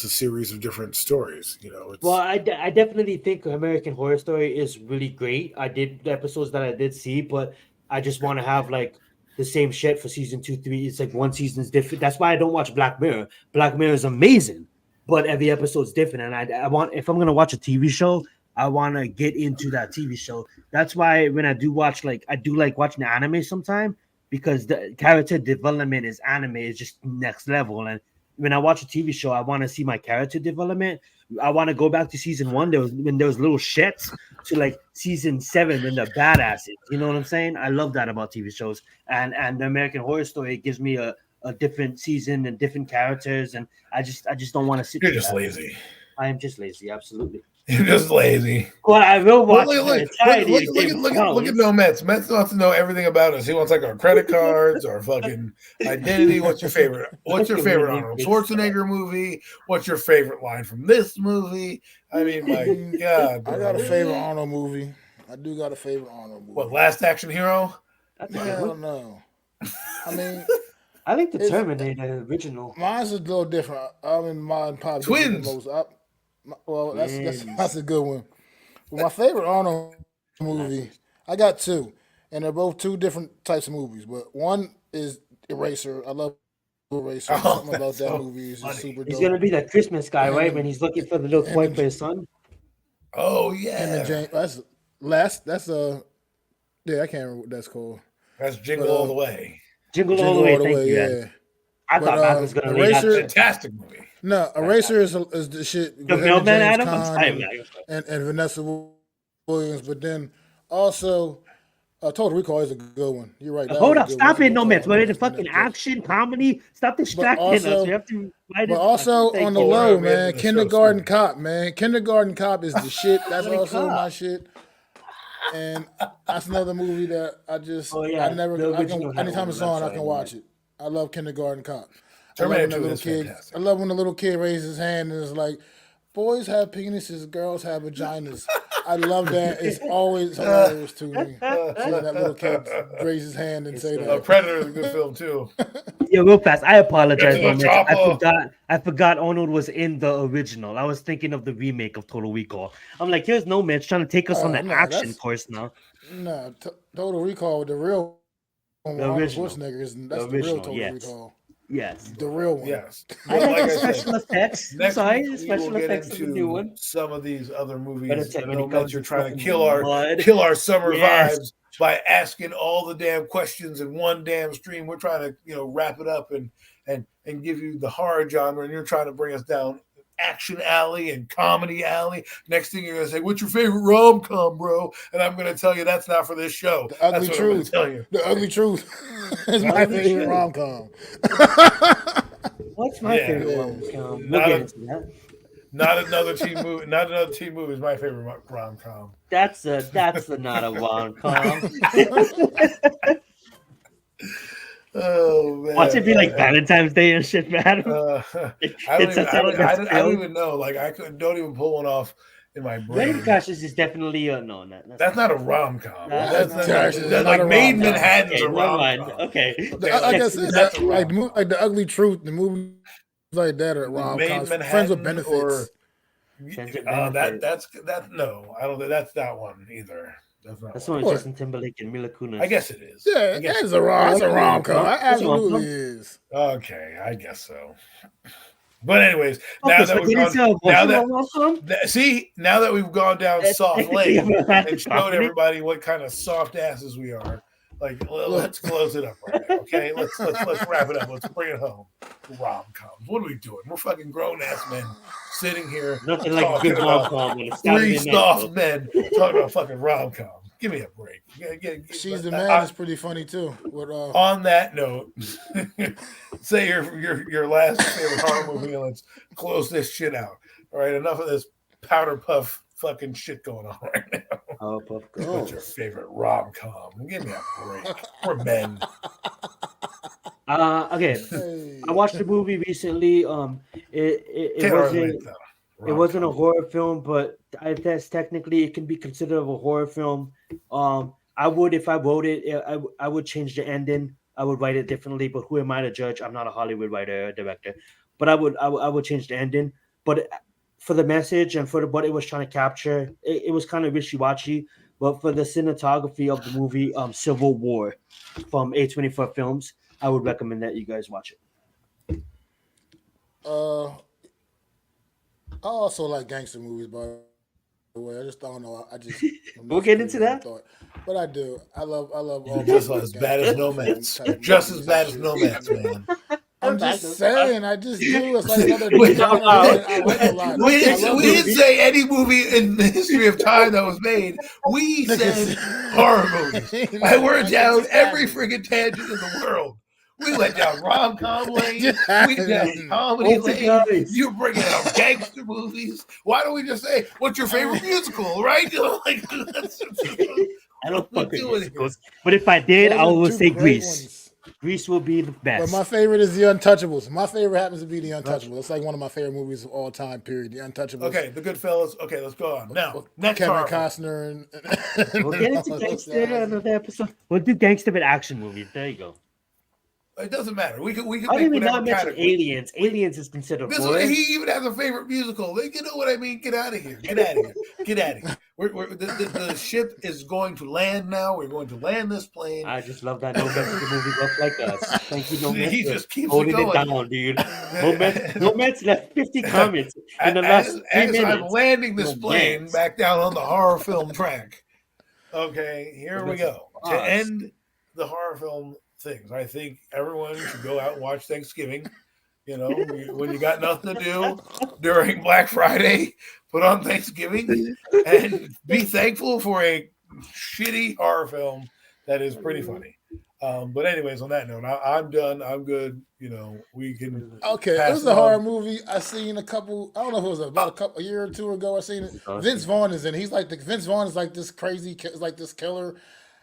S3: a series of different stories.
S2: Well,
S3: It's
S2: I definitely think American Horror Story is really great. I did the episodes that I did see, but I just want to have like the same shit for season two, three. It's like one season is different. That's why I don't watch Black Mirror. Black Mirror is amazing, but every episode's different. And I want if I'm gonna watch a TV show, I want to get into that TV show. That's why when I do watch I do like watching anime sometime because the character development is anime is just next level. And when I watch a TV show, I want to see my character development. I want to go back to season one. When there was little shits to like season seven when they're badasses. You know what I'm saying? I love that about TV shows. And the American Horror Story gives me a different season and different characters. And I just don't want to sit
S3: you're
S2: through
S3: just
S2: that.
S3: lazy.
S2: I am just lazy, absolutely.
S3: You're just lazy.
S2: Well, I will
S3: Look,
S2: watch
S3: look,
S2: the
S3: look, look,
S2: entirety
S3: look,
S2: of
S3: look,
S2: Game
S3: at
S2: of
S3: look, at look at
S2: Thrones.
S3: no Mets. Mets wants to know everything about us. He wants like our credit cards, our fucking identity. What's your favorite? What's your
S2: Fucking
S3: favorite
S2: really
S3: Arnold
S2: big stuff.
S3: Schwarzenegger movie? What's your favorite line from this movie? I mean, my God,
S1: I got a
S3: bro.
S1: favorite Arnold movie. I do got a favorite Arnold
S3: What,
S1: movie.
S3: Last Action Hero?
S2: That's a good
S1: Hell
S2: one.
S1: no. I mean,
S2: I like the
S1: it's
S2: Terminator original.
S1: mine's a little different. I mean, mine probably gonna be the
S3: Twins.
S1: most up. Well, that's
S2: Twins.
S1: a good one. Well, my favorite Arnold movie,
S2: Classics.
S1: I got two, and they're both two different types of movies. But one is Eraser. I love Eraser.
S3: Oh,
S1: Something about
S3: that's
S1: that
S3: so
S1: movie is just
S3: funny.
S1: super
S2: He's
S1: dope.
S2: gonna be that Christmas guy,
S1: Him
S2: right? When
S1: and
S2: he's looking for the little
S1: him
S2: toy for
S1: and
S2: his son.
S3: Oh,
S1: him and
S3: yeah.
S1: James. That's yeah. I can't remember what that's called.
S3: That's
S1: But
S3: Jingle All the Way.
S2: Jingle all the
S1: Jingle
S2: way.
S1: All the
S2: Thank
S1: Way.
S2: you, Ed.
S1: Yeah.
S2: I
S1: But
S2: thought Mac was gonna lead that
S1: Eraser.
S2: shit.
S3: Fantastic movie.
S1: No, Eraser is the shit
S2: The
S1: with him and
S2: mailman,
S1: James
S2: Adam. I'm
S1: Caan
S2: sorry, man.
S1: and Vanessa Williams. But then also Total Recall is a good one. You're right. That
S2: Hold
S1: was a
S2: up,
S1: good one. That's
S2: stop
S1: a
S2: it,
S1: good
S2: no
S1: call
S2: man.
S1: on
S2: What
S1: that.
S2: is the
S1: That's
S2: fucking
S1: Netflix.
S2: action comedy? Stop
S1: But
S2: distracting us. We
S1: also,
S2: have to write
S1: but
S2: it.
S1: also
S2: Thank
S1: on the
S2: you.
S1: low,
S3: We have
S1: man,
S3: to show
S1: Kindergarten
S3: screen.
S1: Cop, man. Kindergarten Cop is the shit. That's
S2: What a
S1: also my
S2: cop.
S1: shit. And that's another movie that
S2: Oh
S1: I
S2: yeah,
S1: never,
S2: the
S1: I can,
S2: original had
S1: anytime
S2: one.
S1: it's
S2: That's
S1: on, I
S2: right.
S1: can watch it. I love Kindergarten Cop.
S3: Terminator 2 is
S1: I
S3: fantastic.
S1: love when the little kid raises his hand and is like, boys have penises, girls have vaginas. I love that. It's always hilarious to me. Seeing that little kid raise his hand and
S2: It's
S1: say
S2: the
S1: that.
S3: Predator is a good film, too.
S2: Yeah, real fast. I apologize,
S3: Get to
S2: no
S3: the
S2: man. I
S3: chopper.
S2: forgot. I forgot Arnold was in the original. I was thinking of the remake of Total Recall. I'm like, here's no man trying to take us on the
S1: No,
S2: action
S1: that's
S2: course now.
S1: no Total Recall. The real one with
S2: The
S1: Arnold
S2: original.
S1: Schwarzenegger
S2: The
S1: that's the real
S2: original.
S1: Total
S2: Yes.
S1: Recall.
S2: Yes.
S1: The real one.
S3: Yes.
S2: I
S3: But
S2: like
S3: like
S2: the
S3: I said,
S2: special effects. I'm
S3: next
S2: sorry,
S3: week
S2: the
S3: we will
S2: special
S3: get
S2: effects of the new
S3: into
S2: one.
S3: some of these other
S2: But
S3: movies.
S2: it's when
S3: No
S2: it
S3: Mets,
S2: comes
S3: you're
S2: to
S3: trying to
S2: fucking
S3: kill
S2: blood.
S3: our summer
S2: Yes.
S3: vibes by asking all the damn questions in one damn stream. We're trying to wrap it up and give you the horror genre, and you're trying to bring us down action alley and comedy alley. Next thing you're gonna say, "What's your favorite rom-com, bro?" And I'm gonna tell you that's not for this show.
S1: The Ugly
S3: That's what I'm gonna
S1: Truth.
S3: tell you.
S1: The Ugly Truth is my
S2: Ugly
S1: favorite
S2: Truth.
S1: rom-com.
S2: What's my
S3: Yeah.
S2: favorite rom-com? We'll get into that.
S3: Not another teen movie. Not another teen movie is my favorite rom-com.
S2: That's not a rom-com.
S3: Oh man!
S2: Watch it be like Valentine's Day and shit, man.
S3: I don't even know. Like don't even pull one off in my brain.
S2: Wedding Crashers is definitely no.
S3: That's not a rom-com. That's
S1: not
S3: like
S1: a
S3: Made in
S1: rom-com.
S3: Manhattan's a
S2: never
S3: rom-com.
S2: mind. Okay.
S1: Like I said,
S3: That's a
S1: like
S3: rom-com.
S1: the Ugly Truth, the movies like that are
S3: Made in
S1: rom-coms. Friends with
S3: Manhattan
S1: Benefits.
S3: That's no. I don't think that's that one either.
S2: That's one with Justin Timberlake and Mila Kunis.
S3: I guess it is.
S1: Yeah, that's a rom-com. It absolutely is.
S3: Okay, I guess so. But anyways,
S2: Okay,
S3: now
S2: so
S3: that we've
S2: get
S3: gone,
S2: into
S3: now that we've gone down soft lane and showed
S2: Property?
S3: everybody what kind of soft asses we are, like let's close it up right now, okay? Let's wrap it up. Let's bring it home. Rom-coms. What are we doing? We're fucking grown ass men sitting here
S2: Nothing like a
S3: talking
S2: good
S3: about
S2: rom-com on a
S3: three
S2: Saturday
S3: soft
S2: night.
S3: men talking about fucking rom-com. Give me a break.
S1: She's the Man is pretty funny too. With,
S3: on that note, say your last favorite horror movie and let's close this shit out. All right, enough of this powder puff fucking shit going on right now.
S2: Oh, Puff
S3: What's
S2: Girls.
S3: your favorite rom-com? Give me a break. We're men.
S2: Okay.
S1: hey.
S2: I watched a movie recently. It wasn't a horror film, but I guess technically it can be considered a horror film. I would, if I wrote it, I would change the ending. I would write it differently, but who am I to judge? I'm not a Hollywood writer or director, but I would change the ending. But for the message and for what it was trying to capture, it was kind of wishy-washy. But for the cinematography of the movie, Civil War from A24 Films, I would recommend that you guys watch it.
S1: I also like gangster movies, by the way. I just don't know.
S2: We'll get into that.
S1: But I do. I love all
S3: Just
S1: my
S3: as bad as Nomads.
S1: type
S3: Just
S1: movies
S3: as bad
S1: and
S3: as
S1: shit.
S3: Nomads, man.
S1: I'm just saying. I just do. It's like another.
S3: Wait,
S1: I like a lot.
S3: We
S1: I love
S3: didn't
S1: movies.
S3: say any movie in the history of time that was made. We said horror movies. And we're down every friggin' tangent in the world. We went down rom-com lane. We down comedy lane. You're bringing out gangster movies. Why don't we just say, what's your favorite musical, right? You know, like,
S2: I don't fuck with
S3: doing
S2: musicals. But if I did,
S1: Those
S2: I
S1: are
S2: will
S1: two
S2: say
S1: great
S2: Grease.
S1: ones.
S2: Grease will be the
S1: But
S2: best.
S1: my favorite is The Untouchables. My favorite happens to be The Untouchables. It's like one of my favorite movies of all time. Period. The Untouchables.
S3: Okay, The Goodfellas. Okay, let's go on. Now, next
S1: Kevin
S3: horror.
S1: Costner and
S2: We'll get into gangster in another episode. We'll do gangster with action movies. There you go.
S3: It doesn't matter. We can
S2: How did
S3: make
S2: we
S3: whatever
S2: not mention
S3: category.
S2: Aliens? Aliens is considered
S3: This
S2: horror.
S3: he even has a favorite musical. You know what I mean? Get out of here. Get out of here. Get out of here. The ship is going to land now. We're going to land this plane.
S2: I just love that no Mexican movie left like us. Thank you, no
S3: He
S2: Mets.
S3: just keeps
S2: Holding
S3: it
S2: it
S3: going.
S2: down, dude. No Mets left 50 comments in the last 3
S3: As I'm
S2: minutes.
S3: landing this
S2: No
S3: plane
S2: Mets.
S3: back down on the horror film track. Okay, here we go. To
S2: Us.
S3: end the horror film things, I think everyone should go out and watch Thanksgiving. You know, when you got nothing to do during Black Friday, put on Thanksgiving and be thankful for a shitty horror film that is pretty funny. But anyways, on that note, I'm done. I'm good. You know, we can.
S1: Okay, it
S3: pass
S1: was
S3: it
S1: a horror
S3: on.
S1: movie. I seen a couple. I don't know if it was about a year or two ago. I seen it. Vince Vaughn is in. He's like Vince Vaughn is like this crazy, like this killer.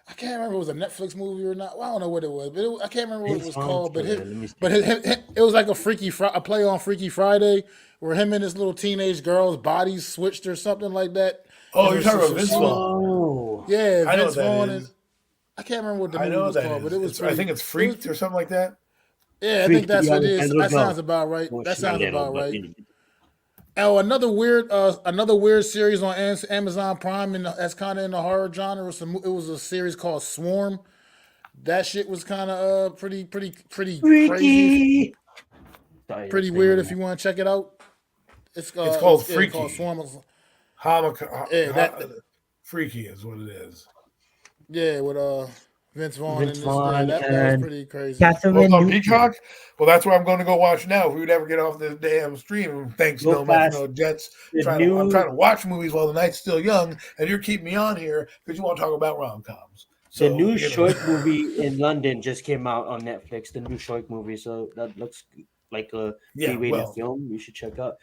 S1: I can't remember if it was a Netflix movie or not. Well, I don't know what it was, but I can't remember what it was called. But it was like a play on Freaky Friday, where him and his little teenage girl's bodies switched or something like that.
S3: Oh,
S1: And
S3: you're
S1: it was
S3: talking about
S1: some
S3: Vince
S1: shit.
S3: Vaughn.
S2: Oh.
S1: Yeah,
S3: I know
S1: Vince
S3: what that
S1: Vaughn
S3: is.
S1: and I can't remember what the
S3: I
S1: movie
S3: know
S1: was
S3: that
S1: called,
S3: is.
S1: but it was.
S3: I think it's Freaked or something like that.
S1: Yeah, I
S2: Freaky,
S1: think that's what it
S2: I
S1: is.
S2: don't
S1: That
S2: know.
S1: sounds about right.
S2: Well,
S1: That
S2: she's not
S1: sounds
S2: little,
S1: about
S2: but,
S1: right.
S2: you know.
S1: Oh, another weird series on Amazon Prime, and that's kind of in the horror genre. It was a series called Swarm. That shit was kind of pretty crazy,
S2: Freaky. Sorry,
S1: pretty
S2: that's
S1: weird.
S2: the
S1: If you want to check it out, it's
S3: called Freaky.
S1: Called Swarm.
S3: Freaky is what it is.
S1: Yeah, with Vince Vaughn
S2: Vince
S1: in this.
S2: Vaughn
S1: That was
S2: and
S1: pretty crazy.
S2: Catherine
S3: On
S2: Newton.
S3: Peacock? Well, that's where I'm going to go watch now. If we would ever get off this damn stream, thanks,
S2: Go
S3: no Mets,
S2: fast.
S3: no Jets.
S2: The
S3: I'm
S2: new-
S3: trying to watch movies while the night's still young, and you're keeping me on here because you want to talk about rom-coms. So,
S2: The new
S3: you know.
S2: short movie in London just came out on Netflix. The new short movie, so that looks like a B-rated film. You should check out.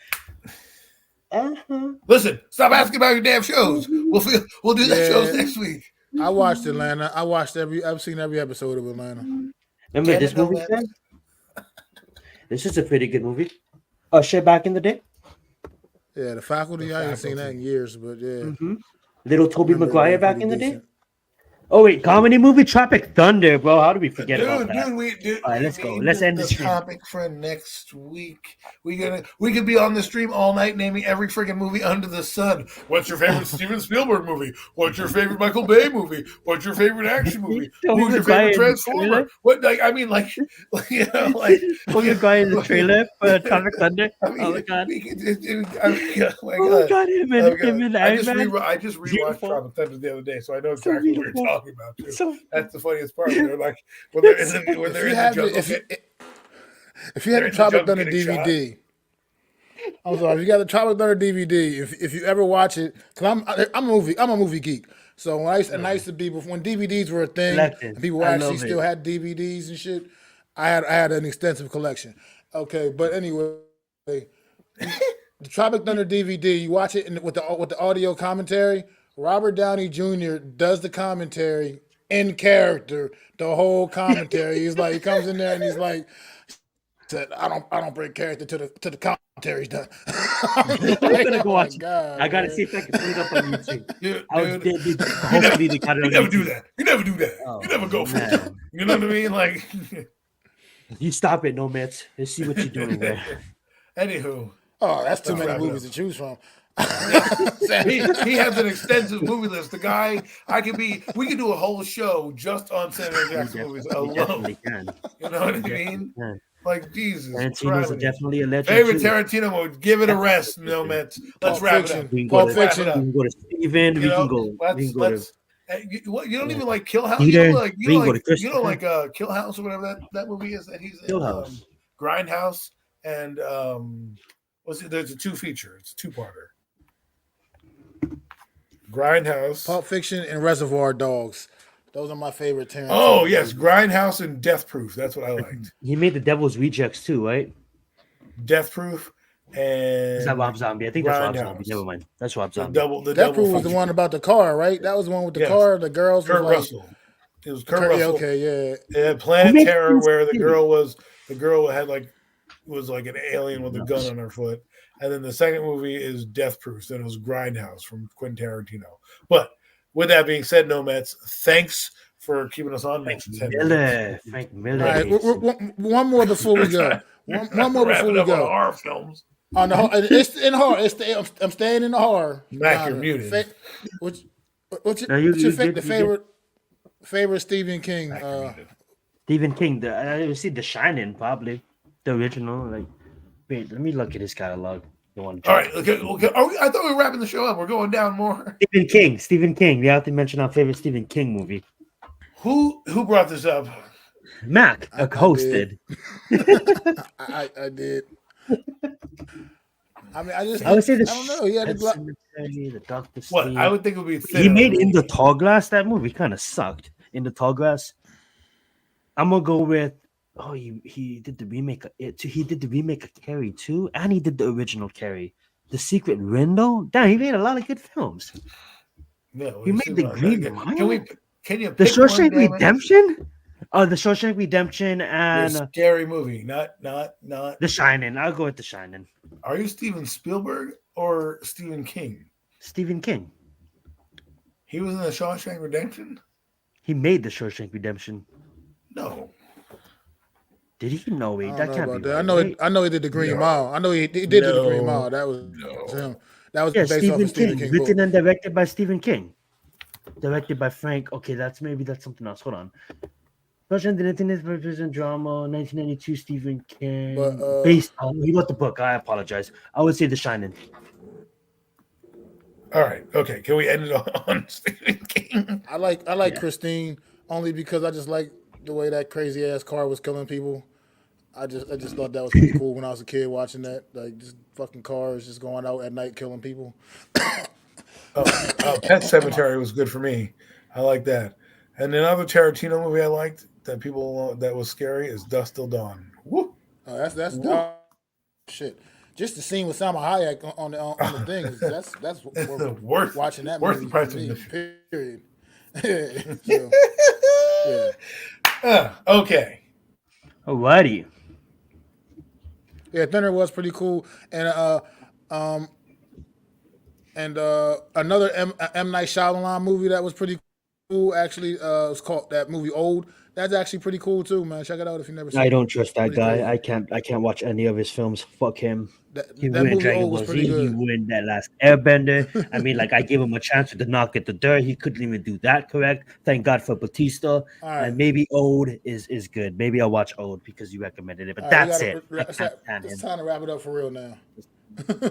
S3: Listen, stop asking about your damn shows. We'll do that shows next week.
S1: I watched Atlanta. I've seen every episode of Atlanta.
S2: Remember this movie, man? This is a pretty good movie. Shit, back in the day.
S1: Yeah, The Faculty. I haven't seen that in years, but yeah.
S2: Little Tobey Maguire back
S1: pretty
S2: in the day.
S1: decent.
S2: Oh wait, comedy movie Tropic Thunder, bro. How do we forget about that?
S3: Dude,
S2: all right, let's go. Let's end the stream.
S3: Topic for next week. We could be on the stream all night naming every freaking movie under the sun. What's your favorite Steven Spielberg movie? What's your favorite Michael Bay movie? What's your favorite action movie? Who's your favorite Transformer? What you know, like
S2: Tobey Maguire in the trailer for Tropic Thunder. Oh my god! Oh my god! Him and Iron Man.
S3: I just rewatched Tropic Thunder the other day, so I know exactly what you're talking about too. That's the funniest part. They're like when they're in the jungle.
S1: If you had the Tropic Thunder DVD, I'm sorry. If you got the Tropic Thunder DVD, if you ever watch it, because I'm a movie geek. So when I used to be when DVDs were a thing, and people actually still had DVDs and shit. I had an extensive collection. Okay, but anyway, the Tropic Thunder DVD, you watch it with the audio commentary. Robert Downey Jr. does the commentary in character, the whole commentary. He comes in there and he's like, I don't break character to the commentary's done.
S2: I'm gonna go watch. I gotta see if I can put it up on YouTube. Hopefully they got it.
S3: You never do that. You never go for it. You know what I mean? Like,
S2: you stop it, no Mets. Let's see what you're doing there.
S3: Anywho,
S1: that's too many movies to choose from.
S3: he has an extensive movie list. The guy, we could do a whole show just on Samuel Jackson movies alone. You know what I mean? Like, Jesus.
S2: Tarantino's definitely a legend.
S3: Favorite Tarantino mode. Give it a rest, no Mets. Let's wrap it up.
S1: Pulp Fiction.
S2: We can go to Steven. We can go.
S3: You don't even like Kill House. You don't like Kill House or whatever that movie is that he's in.
S2: Kill House.
S3: Grindhouse and there's a two-feature. It's a two-parter. Grindhouse,
S1: Pulp Fiction, and Reservoir Dogs. Those are my favorite Tarantino.
S3: Oh yes, Grindhouse and Death Proof. That's what I liked.
S2: He made The Devil's Rejects too, right?
S3: Death Proof and
S2: is that Rob Zombie? I think that's Rob Zombie. Never mind. That's Rob Zombie.
S1: Death Proof was the one about the car, right? That was the one with the car. The girls.
S3: Kurt Russell. It was Kurt Russell.
S1: Okay, yeah.
S3: It had Planet Terror, where the girl had was like an alien with a gun on her foot. And then the second movie is Death Proof. Then it was Grindhouse from Quentin Tarantino. But with that being said, no Mets, thanks for keeping us on.
S2: Frank Miller.
S1: All right, one more before we go. One more before we go.
S3: Horror films.
S1: It's in horror. I'm staying in the horror.
S3: Mac, you're muted.
S1: What's your favorite Stephen King?
S2: Stephen King. I see The Shining, probably the original. Like, wait, let me look at his catalog.
S3: All right. Okay. I thought we were wrapping the show up. We're going down more.
S2: Stephen King. We have to mention our favorite Stephen King movie.
S3: Who brought this up?
S2: Mac, hosted.
S1: I did. I mean, I would
S2: say
S1: I don't know. He had
S2: the Doctor
S3: What? I would think it would be.
S2: He made In the Tall Glass. That movie kind of sucked. In the Tall Glass. I'm gonna go with. Oh, he did the remake of it too. He did the remake of Carrie too, and he did the original Carrie. The Secret Window. Damn, he made a lot of good films.
S3: No,
S2: he made the Green Mile.
S3: Can you?
S2: The Shawshank Redemption. Oh, the Shawshank Redemption and
S3: a scary movie. Not
S2: The Shining. I'll go with The Shining.
S3: Are you Steven Spielberg or Stephen King?
S2: Stephen King.
S3: He was in the Shawshank Redemption.
S2: He made the Shawshank Redemption.
S3: No.
S2: Did he? No, wait, that can't be.
S1: Right, I know he did the Green Mile. I know he did the Green Mile. That was him. That was based off of Stephen King.
S2: Written and directed by Stephen King. Directed by Frank. Okay, that's something else. Hold on. Russian the Internet Version Drama, 1992, Stephen King. Based on he wrote the book. I apologize. I would say The Shining.
S3: All right. Okay. Can we end it on Stephen King?
S1: I like Christine. only because I just like the way that crazy ass car was killing people. I just thought that was pretty cool when I was a kid watching that. Like just fucking cars just going out at night killing people.
S3: Pet Cemetery was good for me. I like that. And another Tarantino movie I liked that people that was scary is Dust Till Dawn. Woo!
S1: That's
S3: Woo!
S1: shit. Just the scene with Salma Hayek on the thing is that's
S3: worth
S1: watching that
S3: worth
S1: movie
S3: the
S1: for
S3: price of
S1: me.
S3: admission.
S1: Period. So, yeah.
S3: Okay.
S2: Alrighty.
S1: Yeah, Thinner was pretty cool, um, and another M Night Shyamalan movie that was pretty cool. Actually, it's called that movie Old. That's actually pretty cool too, man. Check it out if you never
S2: I
S1: seen it.
S2: don't trust that
S1: Pretty
S2: guy.
S1: crazy.
S2: I can't watch any of his films. Fuck him. He
S1: That
S2: ruined
S1: movie
S2: Dragon
S1: Old was
S2: Ball
S1: pretty
S2: Z. He
S1: good.
S2: ruined that last Airbender. I mean, like I gave him a chance to knock at the dirt. He couldn't even do that correct. Thank God for Batista.
S1: All right,
S2: And maybe Old is good. Maybe I'll watch Old because you recommended it. But
S1: all right. We
S2: that's
S1: got
S2: it. I can't stand
S1: it's
S2: him.
S1: time to wrap it up for real now.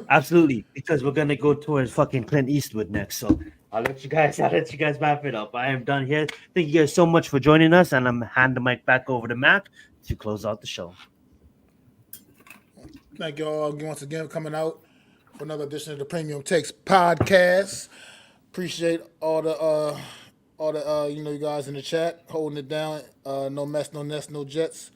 S2: Absolutely, because we're gonna go towards fucking Clint Eastwood next. So I'll let you guys wrap it up. I am done here. Thank you guys so much for joining us, and I'm hand the mic back over to Mac to close out the show.
S1: Thank you all once again for coming out for another edition of the Premium Takes podcast. Appreciate all the you guys in the chat holding it down. No mess, no nest, no jets.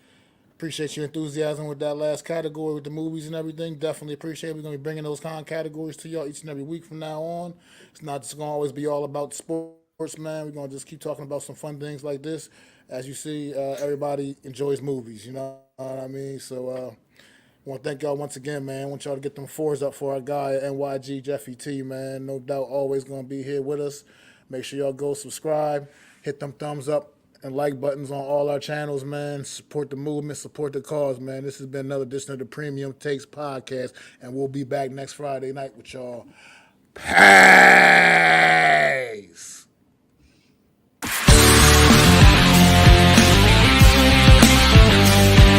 S1: Appreciate your enthusiasm with that last category with the movies and everything. Definitely appreciate it. We're going to be bringing those kind of categories to y'all each and every week from now on. It's not just going to always be all about sports, man. We're going to just keep talking about some fun things like this. As you see, everybody enjoys movies, you know what I mean? So I want to thank y'all once again, man. I want y'all to get them fours up for our guy, NYG Jeffy T, man. No doubt always going to be here with us. Make sure y'all go subscribe, hit them thumbs up and like buttons on all our channels, man. Support the movement, support the cause, man. This has been another edition of the Premium Takes podcast, and we'll be back next Friday night with y'all. Peace.